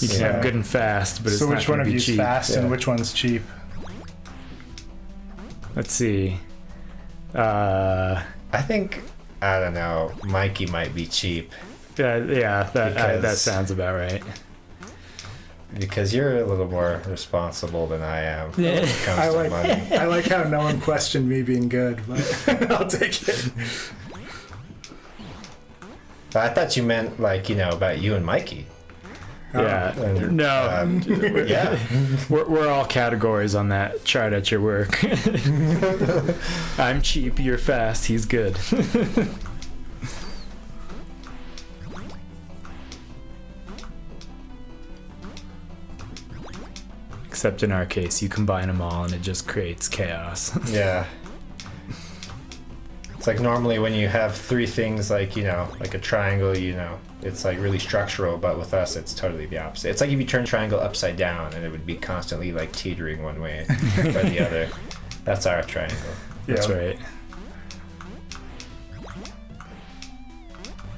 You can have good and fast, but it's So not which one going of to be you's cheap. fast and which one's cheap? Let's see. I think, I don't know, Mikey might be cheap Yeah, that Because- sounds about right. because you're a little more responsible than I am when it comes I to like money. I like how no one questioned me being good, but I'll take it. But I thought you meant like, you know, about you and Mikey. Yeah. And, No. Yeah. We're all categories on that chart at your work. I'm cheap, you're fast, he's good. Except in our case, you combine them all and it just creates chaos. Yeah. It's like normally when you have three things like, you know, like a triangle, you know, it's like really structural, but with us it's totally the opposite. It's like if you turn triangle upside down and it would be constantly like teetering one way or the other. That's our triangle. That's Yeah. right.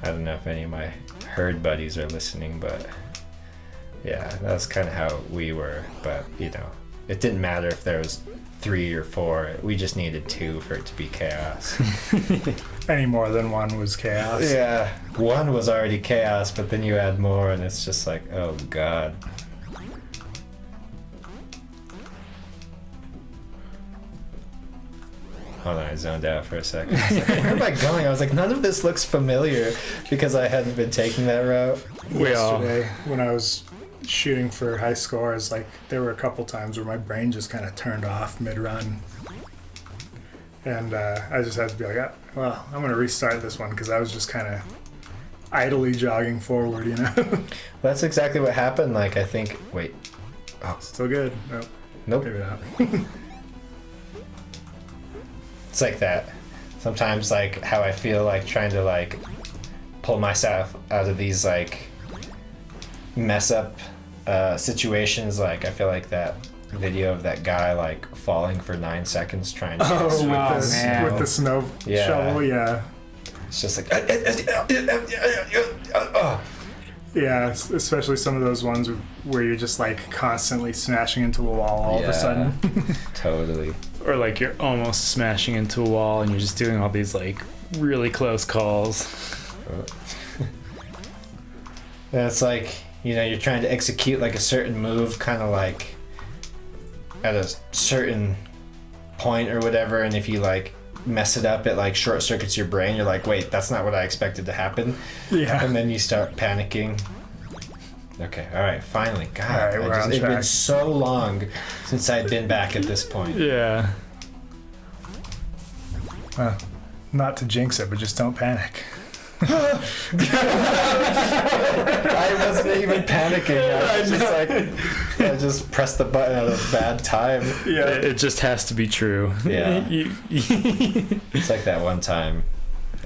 I don't know if any of my herd buddies are listening, but yeah, that's kind of how we were. But, you know, it didn't matter if there was 3 or 4. We just needed 2 for it to be chaos. Any more than one was chaos. Yeah, 1 was already chaos, but then you add more and it's just like, oh god. Hold on, I zoned out for a second. I was like, where am I going? I was like, none of this looks familiar because I hadn't been taking that route. We all. Yesterday, when I was shooting for high scores, like there were a couple times where my brain just kind of turned off mid-run, and I just had to be like, "Ah, well, I'm gonna restart this one," because I was just kind of idly jogging forward, you know. That's exactly what happened. Like, I think, wait, Still good. Nope. nope. Maybe not. It's like that. Sometimes, like, how I feel like trying to, like, pull myself out of these, like, mess up situations. Like, I feel like that video of that guy, like, falling for 9 seconds trying to Oh, sweep wow, the man. snow. with the snow Yeah. shovel, yeah. It's just like, Yeah, especially some of those ones where you're just like constantly smashing into a wall all of Yeah. a sudden. totally. Or like you're almost smashing into a wall and you're just doing all these like really close calls. And it's like, you know, you're trying to execute like a certain move kind of like at a certain point or whatever, and if you like mess it up, it like short circuits your brain. You're like, wait, that's not what I expected to happen. Yeah. And then you start panicking. Okay, all right, finally. God, All right, we're on it'd been track. so long since I'd been back at this point. Yeah. Not to jinx it, but just don't panic. I wasn't even panicking. I was just like, I just pressed the button at a bad time. Yeah. It just has to be true. Yeah. You- It's like that one time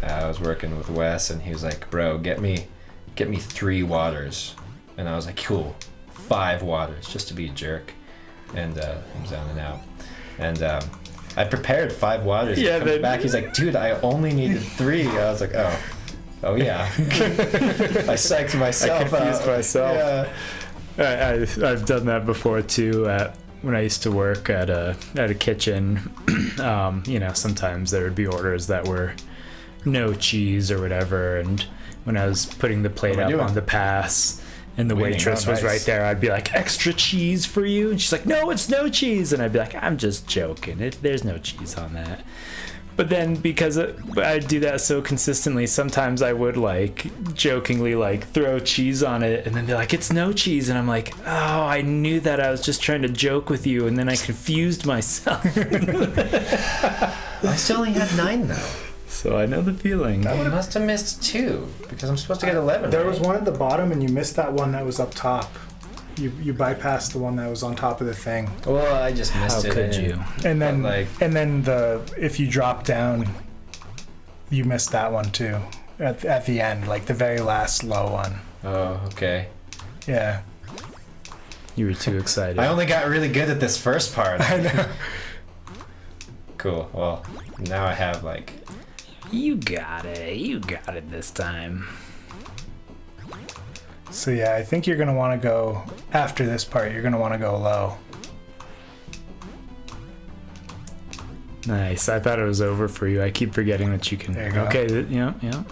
I was working with Wes, and he was like, "Bro, get me 3 waters," and I was like, "Cool, 5 waters," just to be a jerk. And I'm zoning out. And I prepared 5 waters. Yeah, He comes but- back. He's like, "Dude, I only needed 3." I was like, "Oh yeah." I psyched myself confused out. myself. Yeah. I've done that before too. When I used to work at a kitchen, you know, sometimes there would be orders that were no cheese or whatever, and when I was putting the plate What am I up doing? on the pass, and the Waiting. waitress Oh, was nice. right there, I'd be like, "Extra cheese for you," and she's like, "No, it's no cheese," and I'd be like, "I'm just joking. There's no cheese on that." But then because I do that so consistently, sometimes I would like jokingly like throw cheese on it and then be like, it's no cheese. And I'm like, oh, I knew that. I was just trying to joke with you. And then I confused myself. I still only had 9 though. So I know the feeling. I must have missed 2 because I'm supposed to get 11. There right? was one at the bottom, and you missed that one that was up top. You bypassed the one that was on top of the thing, Well, I just missed How it. could you? and then But, like- if you drop down, you missed that one too. At the end, like the very last low one. Oh, okay. Yeah. You were too excited. I only got really good at this first part. I know. Cool. Well, now I have like. You got it. You got it this time. So yeah, I think you're gonna want to go after this part. You're gonna want to go low. Nice. I thought it was over for you. I keep forgetting that you can. There you go. Okay. Yeah. Yeah.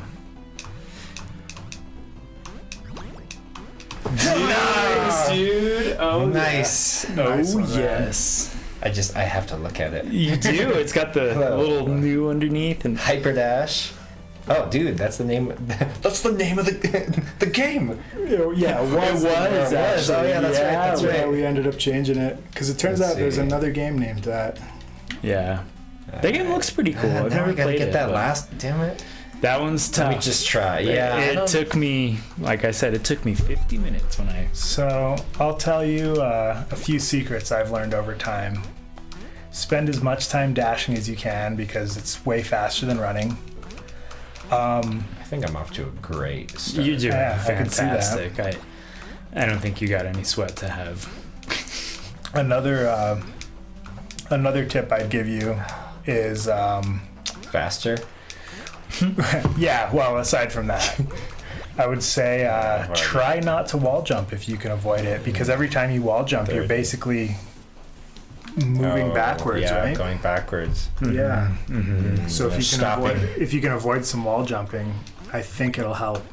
Nice, dude. Oh, Nice. yeah. Oh, Nice one, man. yes. I have to look at it. You do. It's got the Hello. little new underneath and. Hyper Dash. Oh, dude, that's the name. That's the name of the game. Yeah, it was. Oh yeah, that's right. That's Yeah, right. we ended up changing it because it turns Let's out there's see. another game named that. Yeah. That game looks pretty cool. I've now never I gotta played get it. that but last. Damn it. That one's tough. Let me just try. Yeah. I It don't- took me, like I said, it took me 50 minutes when I. So I'll tell you a few secrets I've learned over time. Spend as much time dashing as you can because it's way faster than running. I think I'm off to a great start. You do Yeah, I can see that. fantastic. I don't think you got any sweat to have. Another tip I'd give you is Faster. yeah. Well, aside from that, I would say try not to wall jump if you can avoid it because every time you wall jump, you're basically moving backwards, yeah, right? going backwards. Yeah. Mm-hmm. So They're stopping. if you can avoid some wall jumping, I think it'll help.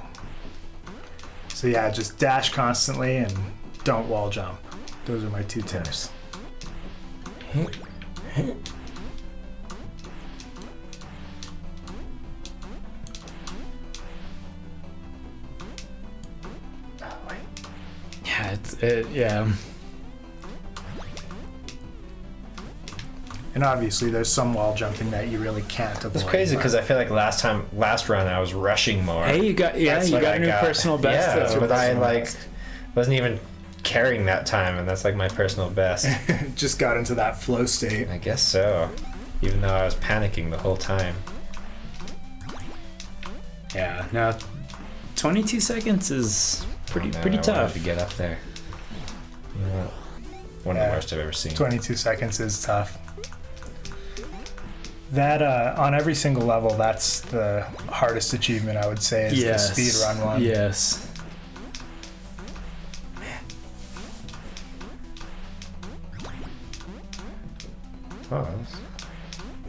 So yeah, just dash constantly and don't wall jump. Those are my 2 tips. Yeah, yeah. And obviously, there's some wall jumping that you really can't avoid. It's crazy because I feel like last run I was rushing more. Hey, you got That's you what got I a new personal best. Yeah, though. but I personal like best. wasn't even carrying that time, and that's like my personal best. just got into that flow state. I guess so. Even though I was panicking the whole time. Yeah, no, 22 seconds is pretty Oh, man, pretty I wanted tough. to get up there. You know, one of Yeah. the worst I've ever seen. 22 seconds is tough. That on every single level, that's the hardest achievement I would say is Yes. the speed run one. Yes. Oh, that's-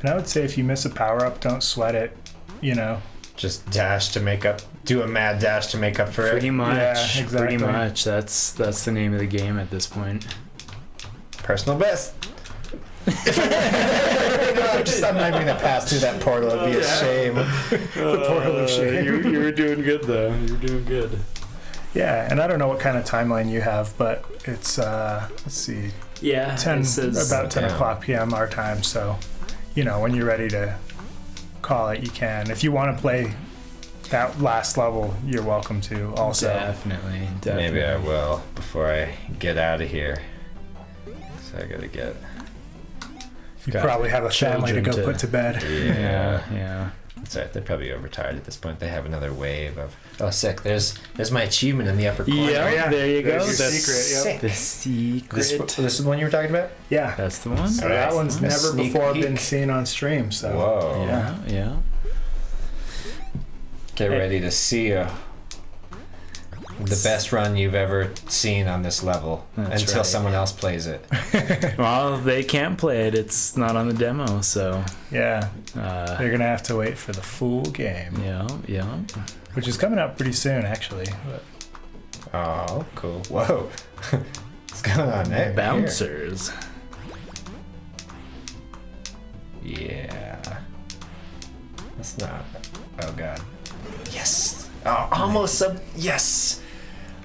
And I would say if you miss a power up, don't sweat it. You know, just dash to make up. Do a mad dash to make up for Pretty it. much. Yeah, exactly. Pretty much. That's the name of the game at this point. Personal best. I'm not even gonna pass through that portal. It'd be a shame. the portal of shame. You were doing good though. You were doing good. Yeah, and I don't know what kind of timeline you have, but it's let's see, Yeah. 10 it says- about 10 Yeah. o'clock p.m. our time. So, you know, when you're ready to call it, you can. If you want to play that last level, you're welcome to. Also, Definitely. Maybe I will before I get out of here. So I gotta get. you got probably have a family to go children put to bed. Yeah. Yeah. That's right. They're probably overtired at this point. They have another wave of. Oh, sick! There's my achievement in the upper corner. Yeah, yeah. there you go. There's your That's secret, yep. the secret. This is the one you were talking about. Yeah, That's the one. so Alright. that one's A never sneak before peek. been seen on stream. So, Whoa! Yeah. Yeah. Get ready to see the best run you've ever seen on this level That's until right. someone else plays it. Well, they can't play it. It's not on the demo, so. yeah, Uh, they're gonna have to wait for the full game, yeah. Yeah. which is coming up pretty soon, actually. But Oh, cool! Whoa! What's going on there? Bouncers. Yeah. That's not. Oh god. Yes. Oh, almost sub. Yes.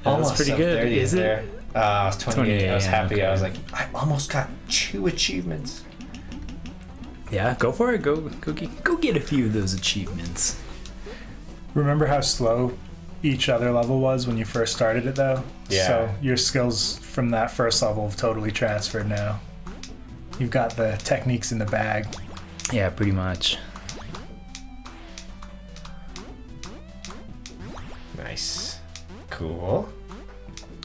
That's pretty sub good. 30 Is there. it? I was 28. I was yeah, happy. okay. I was like, I almost got 2 achievements. Yeah, go for it. Go get a few of those achievements. Remember how slow each other level was when you first started it, though? Yeah. So your skills from that first level have totally transferred now. You've got the techniques in the bag. Yeah, pretty much. Nice. Cool.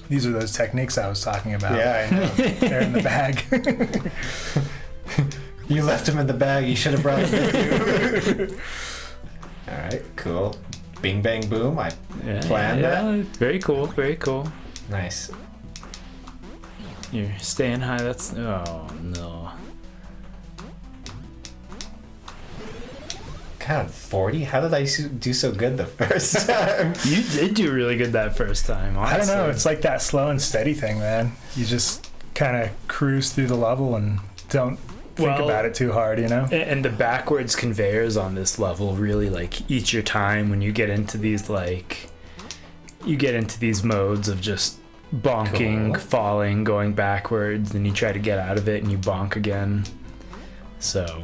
These are those techniques I was talking about. Yeah, I know. They're in the bag. You left them in the bag. You should have brought them with you. All right. Cool. Bing bang boom. I planned that. Very cool. Very cool. Nice. You're staying high. That's oh no. God, 40? How did I do so good the first time? You did do really good that first time. Honestly. I don't know. It's like that slow and steady thing, man. You just kind of cruise through the level and don't think about it too hard, you know? And the backwards conveyors on this level really like eat your time when you get into these modes of just bonking, Cool. falling, going backwards, and you try to get out of it and you bonk again. So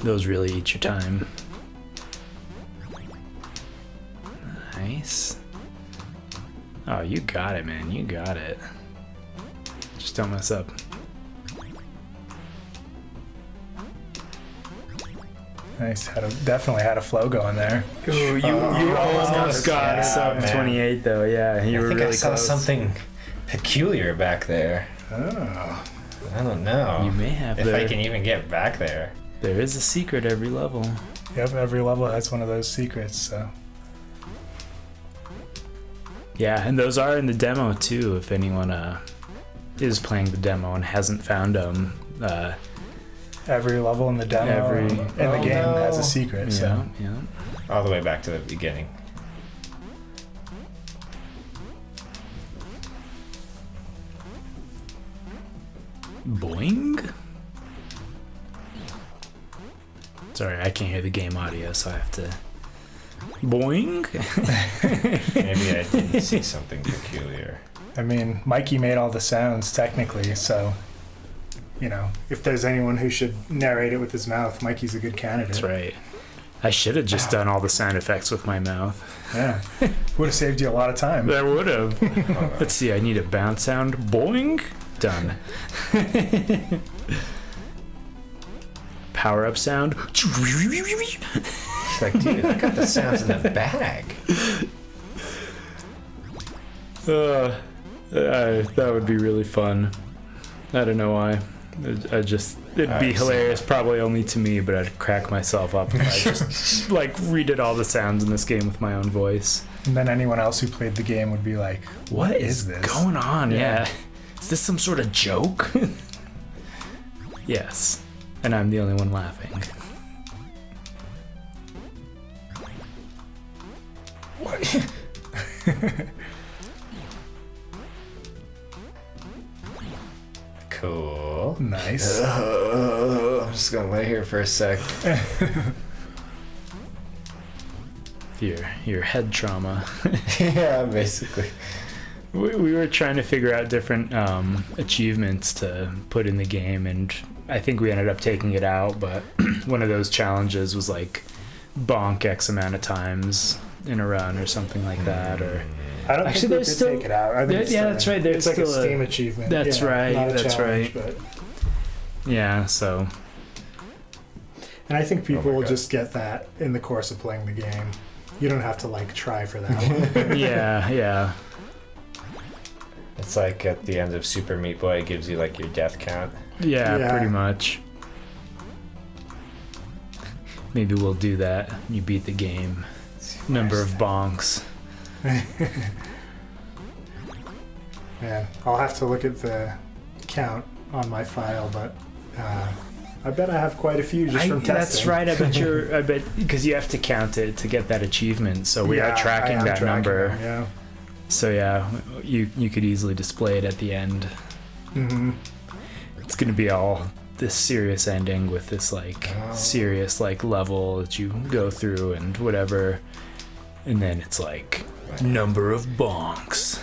those really eat your time. Nice. Oh, you got it, man. You got it. Just don't mess up. Nice. Definitely had a flow going there. Ooh, you almost got it. sub Man. 28 though. Yeah, you were I think really I saw close. something peculiar back there. Oh. I don't know. You may have. if I can even get back there. There is a secret every level. Yep, every level has one of those secrets, so. Yeah, and those are in the demo too. If anyone is playing the demo and hasn't found them, Every level in the demo in the game has a secret, so. yeah. All the way back to the beginning. Boing. Sorry, I can't hear the game audio, so I have to. Boing. Maybe I didn't see something peculiar. I mean, Mikey made all the sounds technically, so, you know, if there's anyone who should narrate it with his mouth, Mikey's a good candidate. That's right. I should have just done all the sound effects with my mouth. Yeah. Would have saved you a lot of time. I would have. Let's see, I need a bounce sound. Boing. Done. Power up sound. It's like, dude, I got the sounds in the bag. That would be really fun. I don't know why. It'd be hilarious, probably only to me, but I'd crack myself up if I just like redid all the sounds in this game with my own voice. And then anyone else who played the game would be like, what is this? Going on? Yeah. Is this some sort of joke? Yes. And I'm the only one laughing. What? Cool. Nice. I'm just gonna lay here for a sec. Your head trauma. Yeah, basically. We were trying to figure out different achievements to put in the game, and I think we ended up taking it out, but one of those challenges was like bonk X amount of times in a run or something like that, or I don't Actually, think we there's could still- take it out. I think it's yeah, that's right. There's it's like a still Steam achievement. That's Yeah, right, not a that's challenge, right. But, yeah, so and I think people my will God. just get that in the course of playing the game. You don't have to like try for that one. yeah. It's like at the end of Super Meat Boy, it gives you like your death count. Yeah, Yeah. pretty much. Maybe we'll do that. You beat the game. Number of bonks. Man, I'll have to look at the count on my file, but I bet I have quite a few just from testing. That's right. I bet because you have to count it to get that achievement. So we are Yeah, tracking I am that tracking number. them, yeah. So yeah, you could easily display it at the end. Mm-hmm. It's gonna be all this serious ending with this like serious like level that you go through and whatever, and then it's like number of bonks.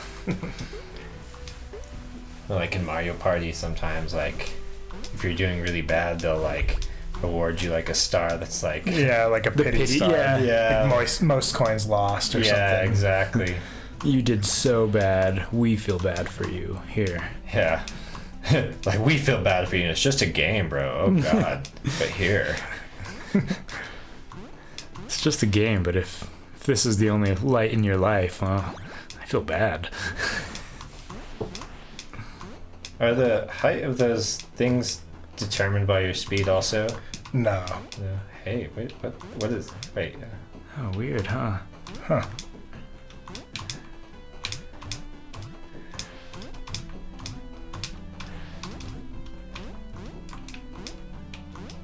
Like in Mario Party, sometimes like if you're doing really bad, they'll like award you like a star that's like Yeah, like a pity star. Yeah. Like most coins lost or yeah, something. exactly. You did so bad, we feel bad for you. Here. Yeah. Like we feel bad for you. It's just a game, bro. Oh God. But here. It's just a game, but if this is the only light in your life, I feel bad. Are the height of those things determined by your speed also? No. No. Hey, wait, what is, wait. Oh, weird, huh? Huh.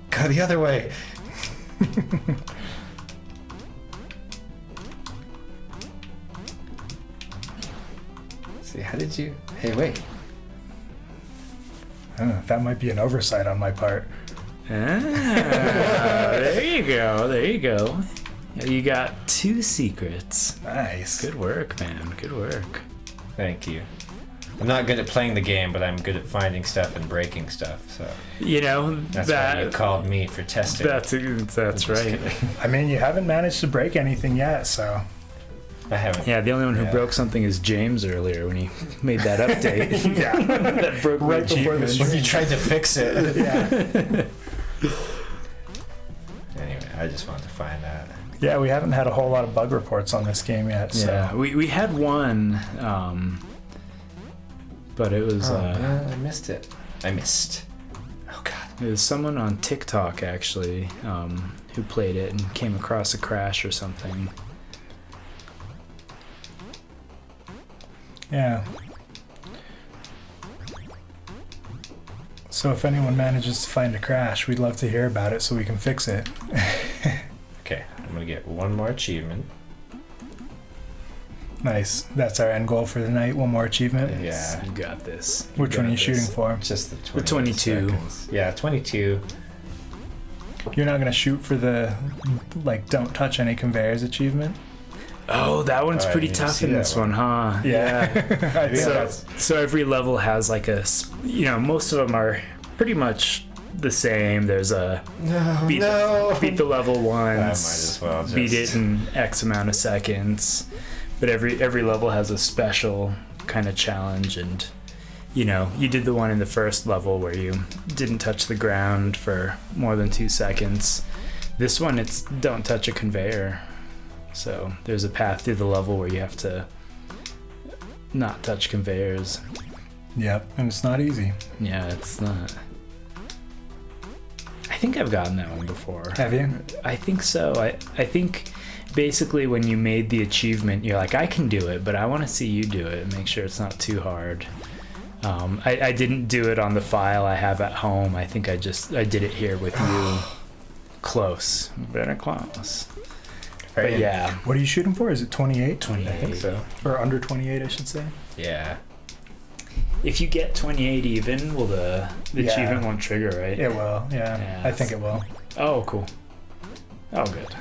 Go the other way. See, how did you, hey, wait. That might be an oversight on my part. There you go. There you go. You got 2 secrets. Nice. Good work, man. Good work. Thank you. I'm not good at playing the game, but I'm good at finding stuff and breaking stuff, so. You know, That's why you called me for testing. That's Just right. kidding. I mean, you haven't managed to break anything yet, so. I haven't. Yeah, the only one who Yeah. broke something is James earlier when he made that update. Yeah. That broke my Right before the achievement. stream. You tried to fix it. Yeah. Anyway, I just wanted to find that. Yeah, we haven't had a whole lot of bug reports on this game yet, so. Yeah, we had one, but it was I missed it. I missed. Oh God. it was someone on TikTok actually who played it and came across a crash or something. Yeah. So if anyone manages to find a crash, we'd love to hear about it so we can fix it. Okay, I'm gonna get one more achievement. Nice. That's our end goal for the night. One more achievement. Yeah. You got this. Which one are you shooting for? Just the 20 22. seconds. Yeah, 22. You're not gonna shoot for the like don't touch any conveyors achievement? Oh, that one's Oh, I pretty didn't even tough see in that this one. one, huh? I think So, that's so every level has like a, most of them are pretty much the same. There's a No, beat the level I might once, as well just... beat it in X amount of seconds. But every level has a special kind of challenge, and you did the one in the first level where you didn't touch the ground for more than 2 seconds. This one, it's don't touch a conveyor. So there's a path through the level where you have to not touch conveyors. Yep, and it's not easy. Yeah, it's not. I think I've gotten that one before. Have you? I think so. I think basically when you made the achievement, you're like, I can do it, but I want to see you do it and make sure it's not too hard. I didn't do it on the file I have at home. I think I did it here with you. Close. Very close. But yeah. What are you shooting for? Is it 28? 28. I think so. Or under 28, I should say. Yeah. If you get 28 even, will the Yeah. achievement won't trigger, right? It will, yeah. Yeah, I think it will. Oh, cool. Oh, good.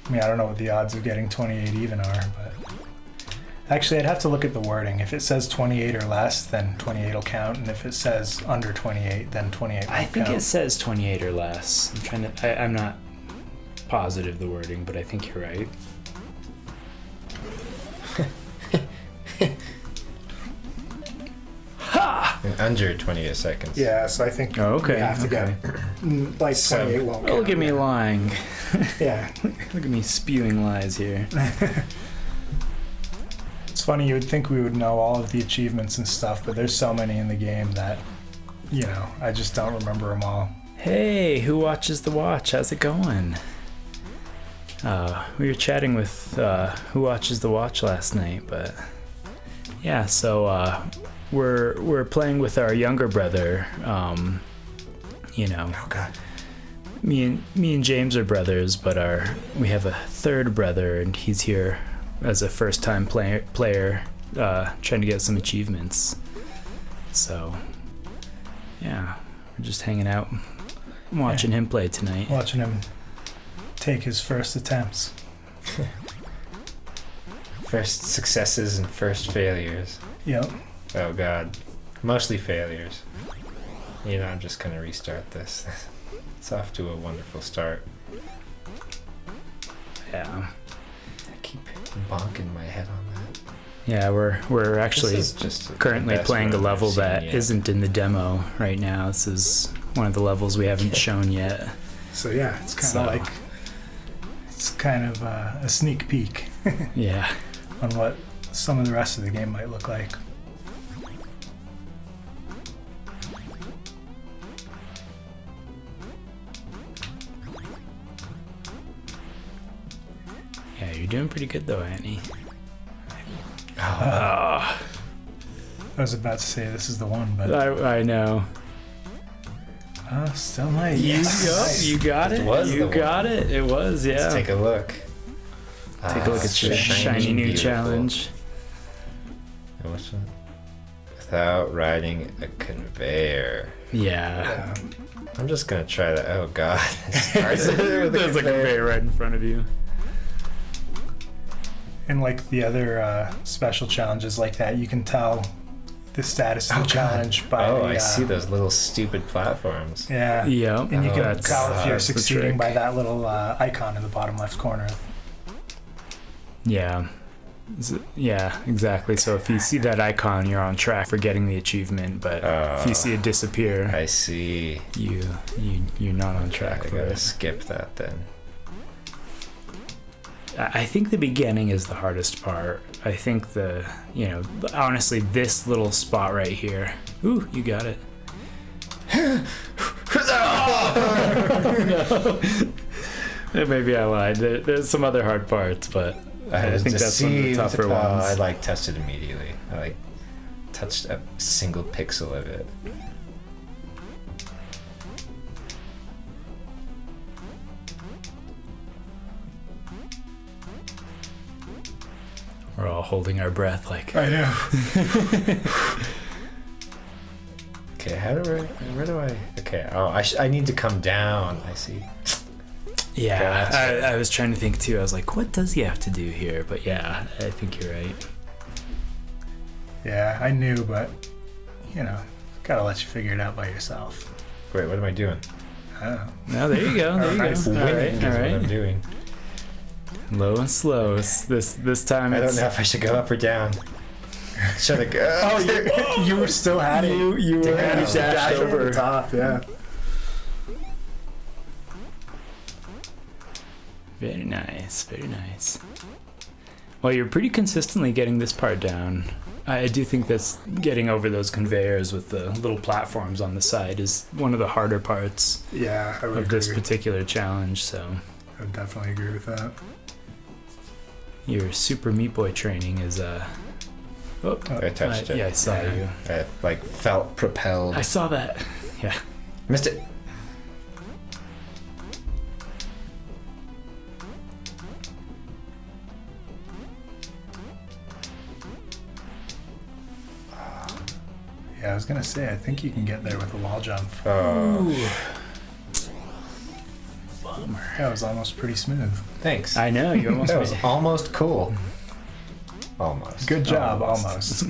I mean, I don't know what the odds of getting 28 even are, but... Actually, I'd have to look at the wording. If it says 28 or less, then 28 will count, and if it says under 28, then 28 won't I think count. it says 28 or less. I'm not positive the wording, but I think you're right. Ha! In under 28 seconds. Yeah, so I think Oh, okay. we have to Okay. get... Like, 28 won't Oh, count. look at me lying. Yeah. Look at me spewing lies here. It's funny, you would think we would know all of the achievements and stuff, but there's so many in the game that, I just don't remember them all. Hey, who watches the watch? How's it going? We were chatting with who watches the watch last night, but yeah, so we're playing with our younger brother. Oh, God. Me and James are brothers, but we have a third brother, and he's here as a first-time player, trying to get some achievements. So Yeah, we're just hanging out, watching him play tonight. Watching him take his first attempts. First successes and first failures. Yep. Oh god. Mostly failures. You know, I'm just gonna restart this. It's off to a wonderful start. Yeah. I keep bonking my head on that. Yeah, we're actually This is just the currently best playing a run I've level seen that yet. isn't in the demo right now. This is one of the levels we haven't shown yet. So yeah, it's kind So- of like a sneak peek Yeah. on what some of the rest of the game might look like. Yeah, you're doing pretty good though, Annie. Oh, Ah, I was about to say this is the one, but I know. still might. You got it. It was You the one. got it. It was, yeah. let's take a look. Take a look at your shiny new beautiful. challenge. And what's that? Without riding a conveyor. Yeah. I'm just gonna try that. Oh god. It starts with There's a conveyor right in front of you. And like the other special challenges like that, you can tell the status of the God. challenge by Oh, the, I see those little stupid platforms. Yeah. Yeah. And you can That's- tell if you're that's the succeeding trick. by that little icon in the bottom left corner. Yeah. Yeah, exactly. So if you see that icon, you're on track for getting the achievement. But if you see it disappear, I see. you're not on track I for gotta it. skip that then. I think the beginning is the hardest part. I think honestly, this little spot right here. Ooh, you got it. Maybe I lied. There's some other hard parts, but I think that's one of the tougher ones. I like touched it immediately. I like touched a single pixel of it. We're all holding our breath like, I know. Okay, where do I? Okay, oh, I need to come down. I see. yeah. Gotcha. I was trying to think too. I was like, what does he have to do here? But yeah, I think you're right. Yeah, I knew, but gotta let you figure it out by yourself. Wait, what am I doing? I don't know. No, there you go. There you Nice. go. All Winning right, is all what I'm right. doing. Low and slow. This time I it's. don't know if I should go up or down. Should I go? Oh, you were still had it. You were Damn. you dashed over over. the top. Yeah. Very nice, very nice. Well, you're pretty consistently getting this part down. I do think that's getting over those conveyors with the little platforms on the side is one of the harder parts Yeah, I would of agree. this particular challenge. So I would definitely agree with that. your Super Meat Boy training is Oh, I touched it. yeah, I saw you. I like felt propelled. I saw that. Yeah. Missed it. Yeah, I was gonna say, I think you can get there with a wall jump. Oh, Bummer. That was almost pretty smooth. thanks. I know you almost That was made it. almost cool. Almost. Good job, almost.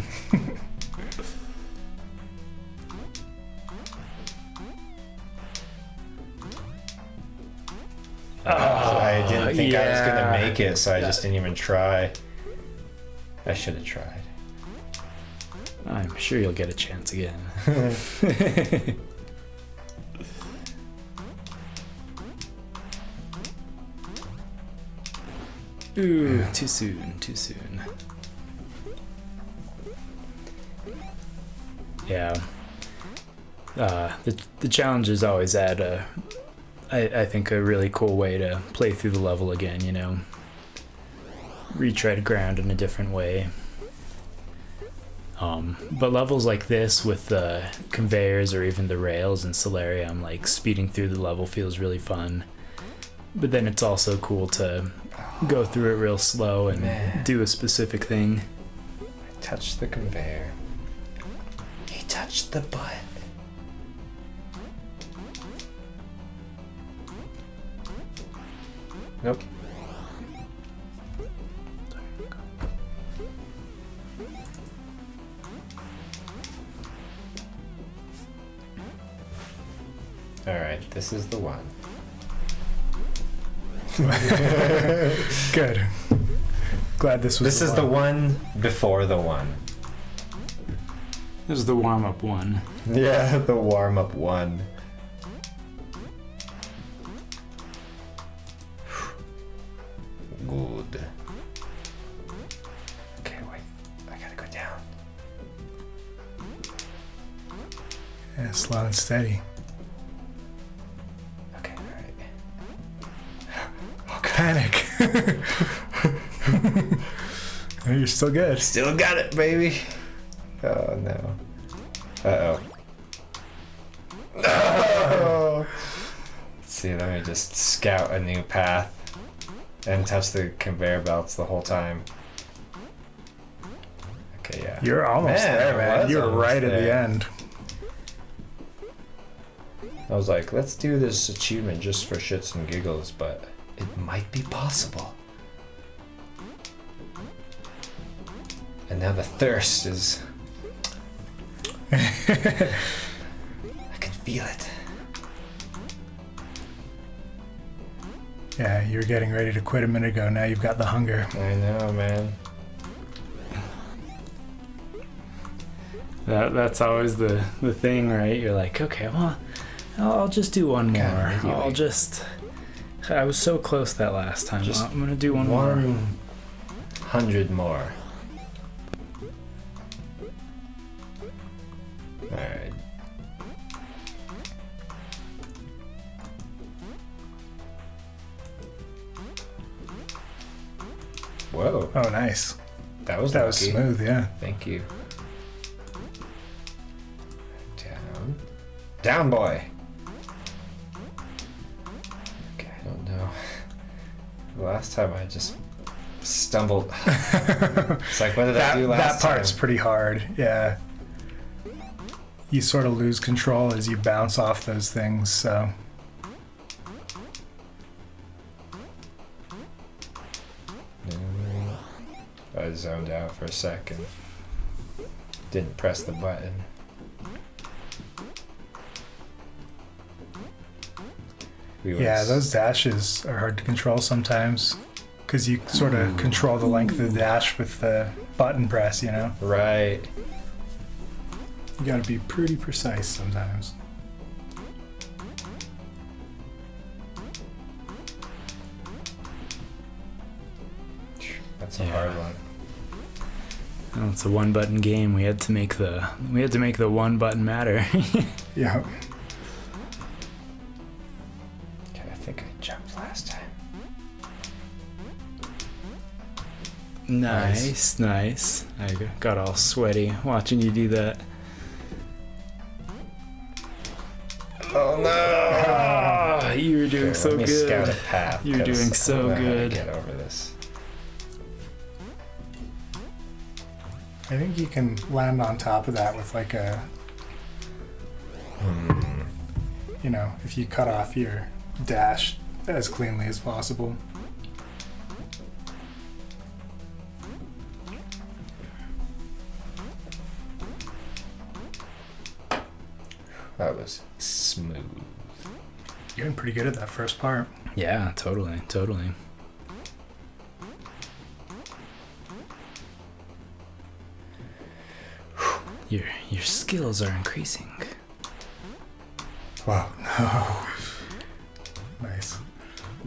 I didn't think I was yeah. gonna make it, so I just didn't even try. I should have tried. I'm sure you'll get a chance again. Ooh, too soon, too soon. Yeah. The challenges always add I think a really cool way to play through the level again, retread ground in a different way. But levels like this with the conveyors or even the rails in Solarium, like speeding through the level feels really fun. But then it's also cool to go through it real slow and Man. do a specific thing. Touch the conveyor. He touched the butt. Nope. Alright, this is the one. Good. Glad this was. This is the one before the one. This is the warm-up one. Yeah, the warm-up one. Good. Okay, wait. I gotta go down. Yeah, slow and steady. Okay, alright. Panic. You're still good. Still got it, baby. Oh no. Uh-oh. No! Let's see, let me just scout a new path and touch the conveyor belts the whole time. Okay, yeah. You're almost Man, there, I man. was You're almost right at the there. end. I was like, let's do this achievement just for shits and giggles, but it might be possible. And now the thirst is... I can feel it. Yeah, you were getting ready to quit a minute ago. Now you've got the hunger. I know, man. That's always the thing, right? You're like, okay, well, I'll just do one more. God, maybe I'll like- just. I was so close that last time. Just I'm gonna do one more. 100 more. Alright. Whoa, Oh, nice. that was That was lucky. smooth, yeah. Thank you. Down. Down, boy! Okay, I don't know. Last time I just stumbled. It's like, what did I do That last part's time? pretty hard, yeah. You sort of lose control as you bounce off those things, so. I zoned out for a second. Didn't press the button. Yeah, those dashes are hard to control sometimes. Because you sort of control the length of the dash with the button press, you know? Right. You gotta be pretty precise sometimes. That's a Yeah. hard one. Well, it's a one-button game. We had to make the one button matter. Yeah. Okay, I think I jumped last time. Nice. I got all sweaty watching you do that. Oh no! You were doing so Let me scout good. a path. You're 'cause doing so I don't know how to good. Get over this. I think you can land on top of that with like a, you know, if you cut off your dash as cleanly as possible. That was smooth. You're doing pretty good at that first part. Yeah, totally. Your skills are increasing. Wow. Nice.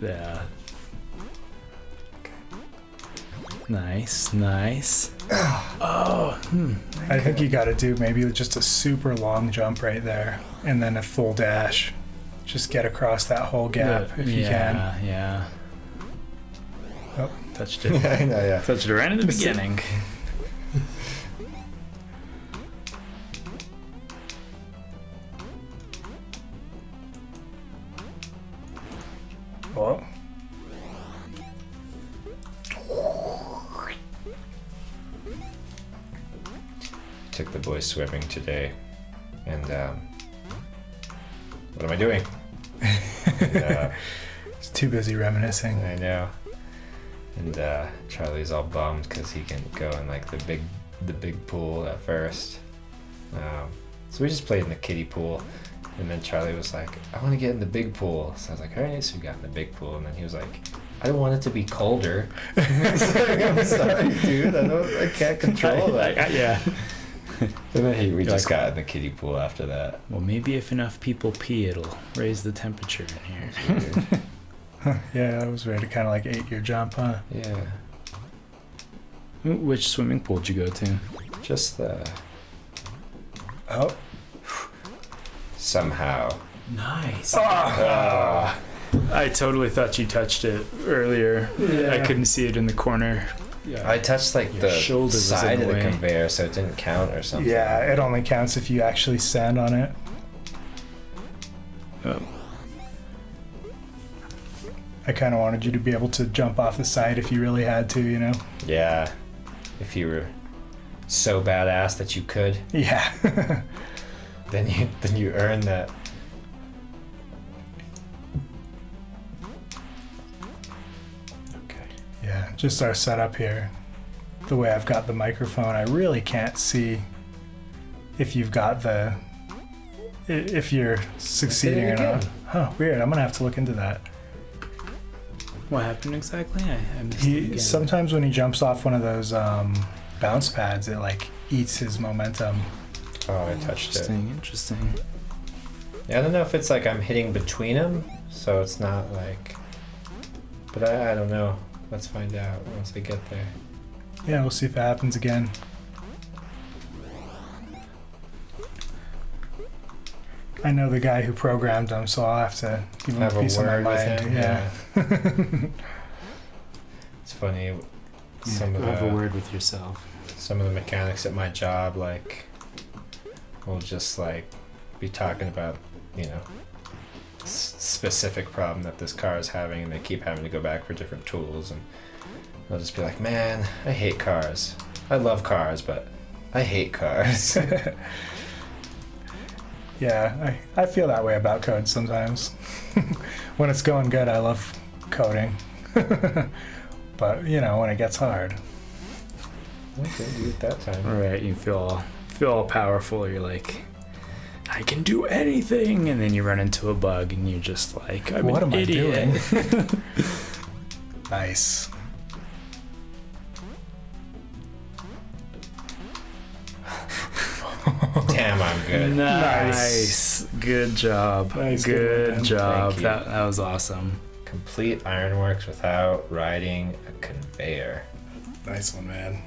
Yeah. Nice. Oh. I think you gotta do maybe just a super long jump right there and then a full dash. Just get across that whole gap if you can. Yeah. Oh. Touched it. I know, yeah. Touched it right in the beginning. Oh. Took the boys swimming today, and what am I doing? And, He's too busy reminiscing. I know. And Charlie's all bummed because he can go in like the big pool at first. So we just played in the kiddie pool, and then Charlie was like, "I want to get in the big pool." So I was like, "All right." So we got in the big pool, and then he was like, "I don't want it to be colder." I was like, "I'm sorry, dude. I can't control that." Yeah. And then we just got in the kiddie pool after that. Well, maybe if enough people pee, it'll raise the temperature in here. Yeah, I was ready to kind of like 8-year jump, huh? Yeah. Which swimming pool did you go to? Just the Oh. somehow. Nice. Ah. I totally thought you touched it earlier. Yeah. I couldn't see it in the corner. Yeah. I touched like Your the shoulders was in side the of the way. conveyor, so it didn't count or something. Yeah, it only counts if you actually stand on it. Oh. I kind of wanted you to be able to jump off the side if you really had to, you know? Yeah. If you were so badass that you could, Yeah. then you earn that. Okay. Yeah, just our setup here. The way I've got the microphone, I really can't see if you've got if you're succeeding or not. Huh, weird. I'm gonna have to look into that. What happened exactly? I missed it again. Sometimes when he jumps off one of those bounce pads, it like eats his momentum. Oh, I touched it. Interesting. Yeah, I don't know if it's like I'm hitting between them, so it's not like. But I don't know. Let's find out once I get there. Yeah, we'll see if it happens again. I know the guy who programmed them, so I'll have to give him Have a a piece of my word with mind. him. Yeah. It's funny. Some Yeah, of have a the word with yourself. some of the mechanics at my job like will just like be talking about, you know, specific problem that this car is having, and they keep having to go back for different tools, and I'll just be like, "Man, I hate cars. I love cars, but I hate cars." Yeah, I feel that way about code sometimes. When it's going good, I love coding. But, you know, when it gets hard. Okay, do it that time. Right, you feel all powerful. You're like, I can do anything, and then you run into a bug, and you're just like, I'm What an am I idiot. doing? Nice. Damn, I'm good. Nice. Good job. Nice, Good good one, man. job. Thank you. That was awesome. Complete ironworks without riding a conveyor. Nice one, man.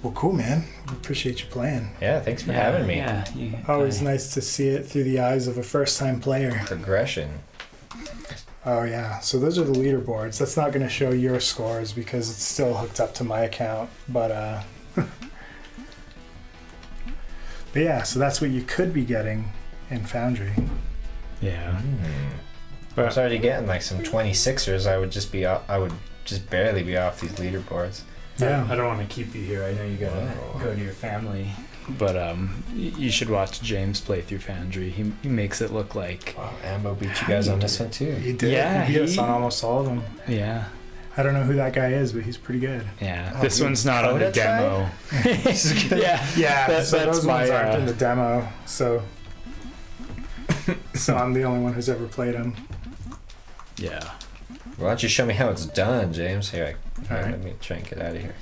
Well, cool, man. Appreciate you playing. Yeah, thanks for having me. Yeah. Always nice to see it through the eyes of a first-time player. Progression. Oh, yeah. So those are the leaderboards. That's not going to show your scores because it's still hooked up to my account. But yeah, so that's what you could be getting in Foundry. Yeah. I was already getting like some 26ers. I would just barely be off these leaderboards. Yeah. I don't want to keep you here. I know you gotta Wow. go to your family. But you should watch James play through Foundry. He makes it look like Wow, Ambo beat you guys on this one too. He did. Yeah, he beat us he- on almost all of them. yeah. I don't know who that guy is, but he's pretty good. Yeah. Oh, This you one's not on the code it, demo. yeah. Yeah, so that's those my ones aren't in the demo. So I'm the only one who's ever played them. Yeah. Why don't you show me how it's done, James? Here, Alright. let me try and get out of here.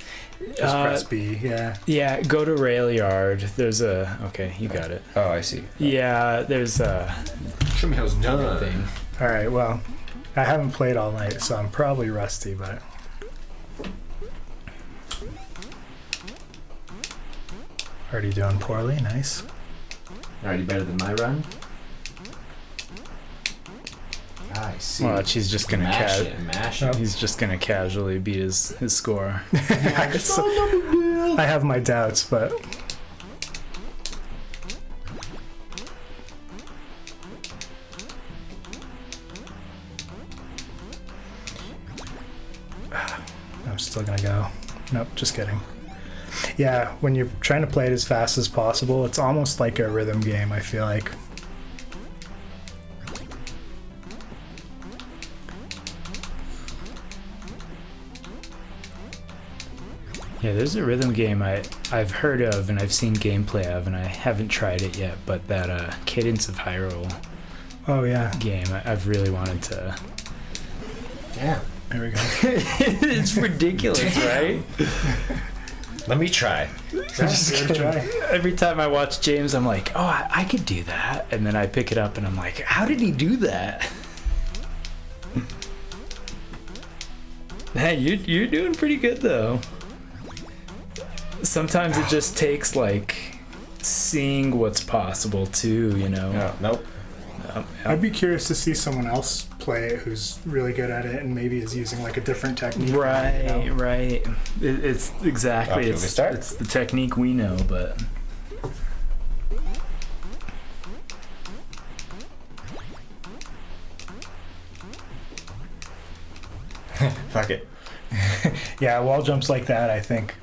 Just press B. Yeah. Yeah, go to Rail Yard. There's a okay, you got it. Oh, I see. Yeah, there's a Show me how it's done. thing. All right. Well, I haven't played all night, so I'm probably rusty, but. Already doing poorly. Nice. Already better than my run? I see. Watch, he's just gonna mash it, mash it. he's just gonna casually beat his score. I have my doubts, but. I'm still gonna go. Nope, just kidding. Yeah, when you're trying to play it as fast as possible, it's almost like a rhythm game, I feel like. Yeah, there's a rhythm game I've heard of and I've seen gameplay of, and I haven't tried it yet. But that Cadence of Hyrule Oh yeah. game, I've really wanted to. Damn. There we go. It's ridiculous, right? Let me try. Just give it a try. Every time I watch James, I'm like, oh, I could do that. And then I pick it up and I'm like, how did he do that? Man, you're doing pretty good though. Sometimes it just takes like seeing what's possible too, you know. No, nope. I'd be curious to see someone else play it who's really good at it and maybe is using like a different technique. Right, you know? right. It's exactly Okay, we start? it's the technique we know, but Fuck it. Yeah, wall jumps like that, I think,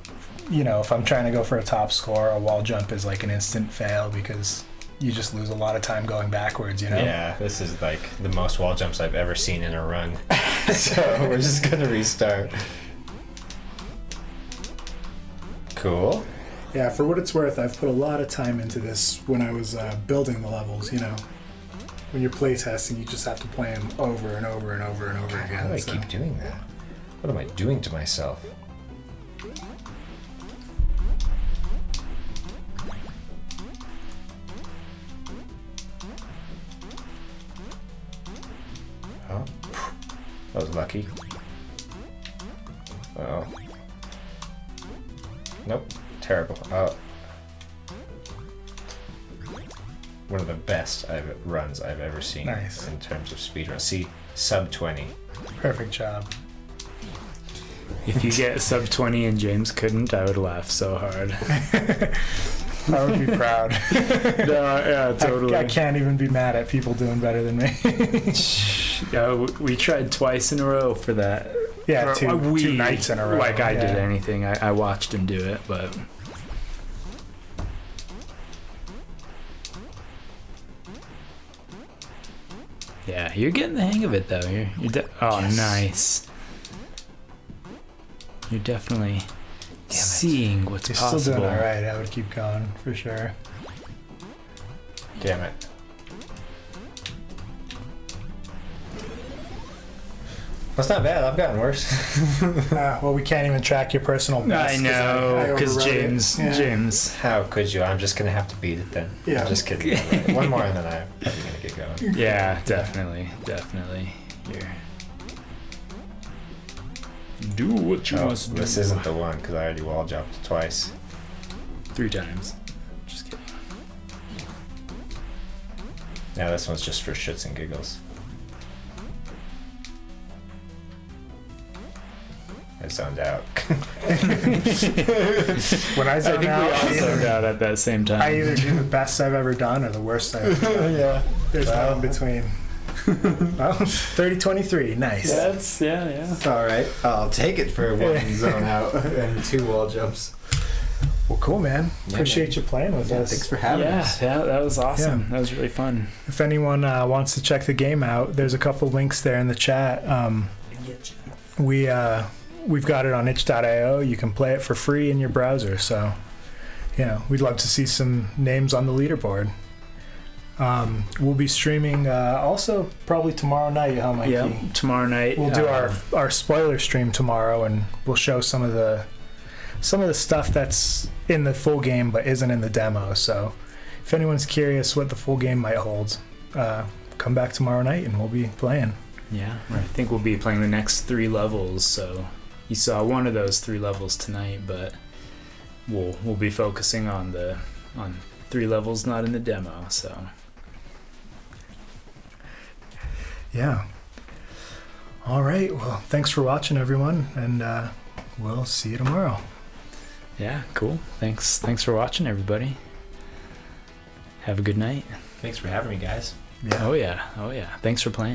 you know, if I'm trying to go for a top score, a wall jump is like an instant fail because you just lose a lot of time going backwards, you know? Yeah, this is like the most wall jumps I've ever seen in a run. So we're just gonna restart. Cool. Yeah, for what it's worth, I've put a lot of time into this when I was building the levels, you know. When you're playtesting, you just have to play them over and over and over and over How again. do I so. keep doing that? What am I doing to myself? Oh, that was lucky. Oh. Nope. Terrible. Oh. One of the best runs I've ever seen. Nice. In terms of speedrun. See, sub 20. Perfect job. if you get sub 20 and James couldn't, I would laugh so hard. I would be proud. No, yeah, totally. I can't even be mad at people doing better than me. Yeah, we tried twice in a row for that. Yeah, Or, two nights in a row. Like I did yeah. anything. I watched him do it, but yeah, you're getting the hang of it though. Oh, Yes. Nice. You're definitely seeing what's You're possible. still doing all right. I would keep going for sure. Damn it. That's not bad. I've gotten worse. Well, we can't even track your personal best. I know, because overrode it. James, Yeah. James. How could you? I'm just gonna have to beat it then. Yeah. I'm just kidding. Right. One more and then I'm probably gonna get going. Yeah, definitely. You're do what you Oh, must do. this isn't the one because I already wall jumped twice. 3 times. Just kidding. Now this one's just for shits and giggles. I zoned out. When I I zone think out, we all zoned out at that same time. I either do the best I've ever done or the worst I've ever done. Yeah. There's no in between. Well, 30-23, nice. That's yeah. All right. I'll take it for one zone out and 2 wall jumps. Well, cool, man. Yeah, Appreciate you playing with us. Thanks for having us. Yeah, that was awesome. Yeah. That was really fun. If anyone wants to check the game out, there's a couple links there in the chat. We've got it on itch.io. You can play it for free in your browser. So, you know, we'd love to see some names on the leaderboard. We'll be streaming also probably tomorrow night, huh, Mikey? Yeah, tomorrow night We'll do our spoiler stream tomorrow, and we'll show some of the stuff that's in the full game but isn't in the demo. So, if anyone's curious what the full game might hold, come back tomorrow night and we'll be playing. Yeah, I think we'll be playing the next 3 levels. So you saw one of those 3 levels tonight, but we'll be focusing on 3 levels not in the demo. So Yeah. All right. Well, thanks for watching, everyone, and we'll see you tomorrow. yeah, cool. Thanks for watching, everybody. Have a good night. Thanks for having me, guys. Yeah. Oh yeah. Thanks for playing.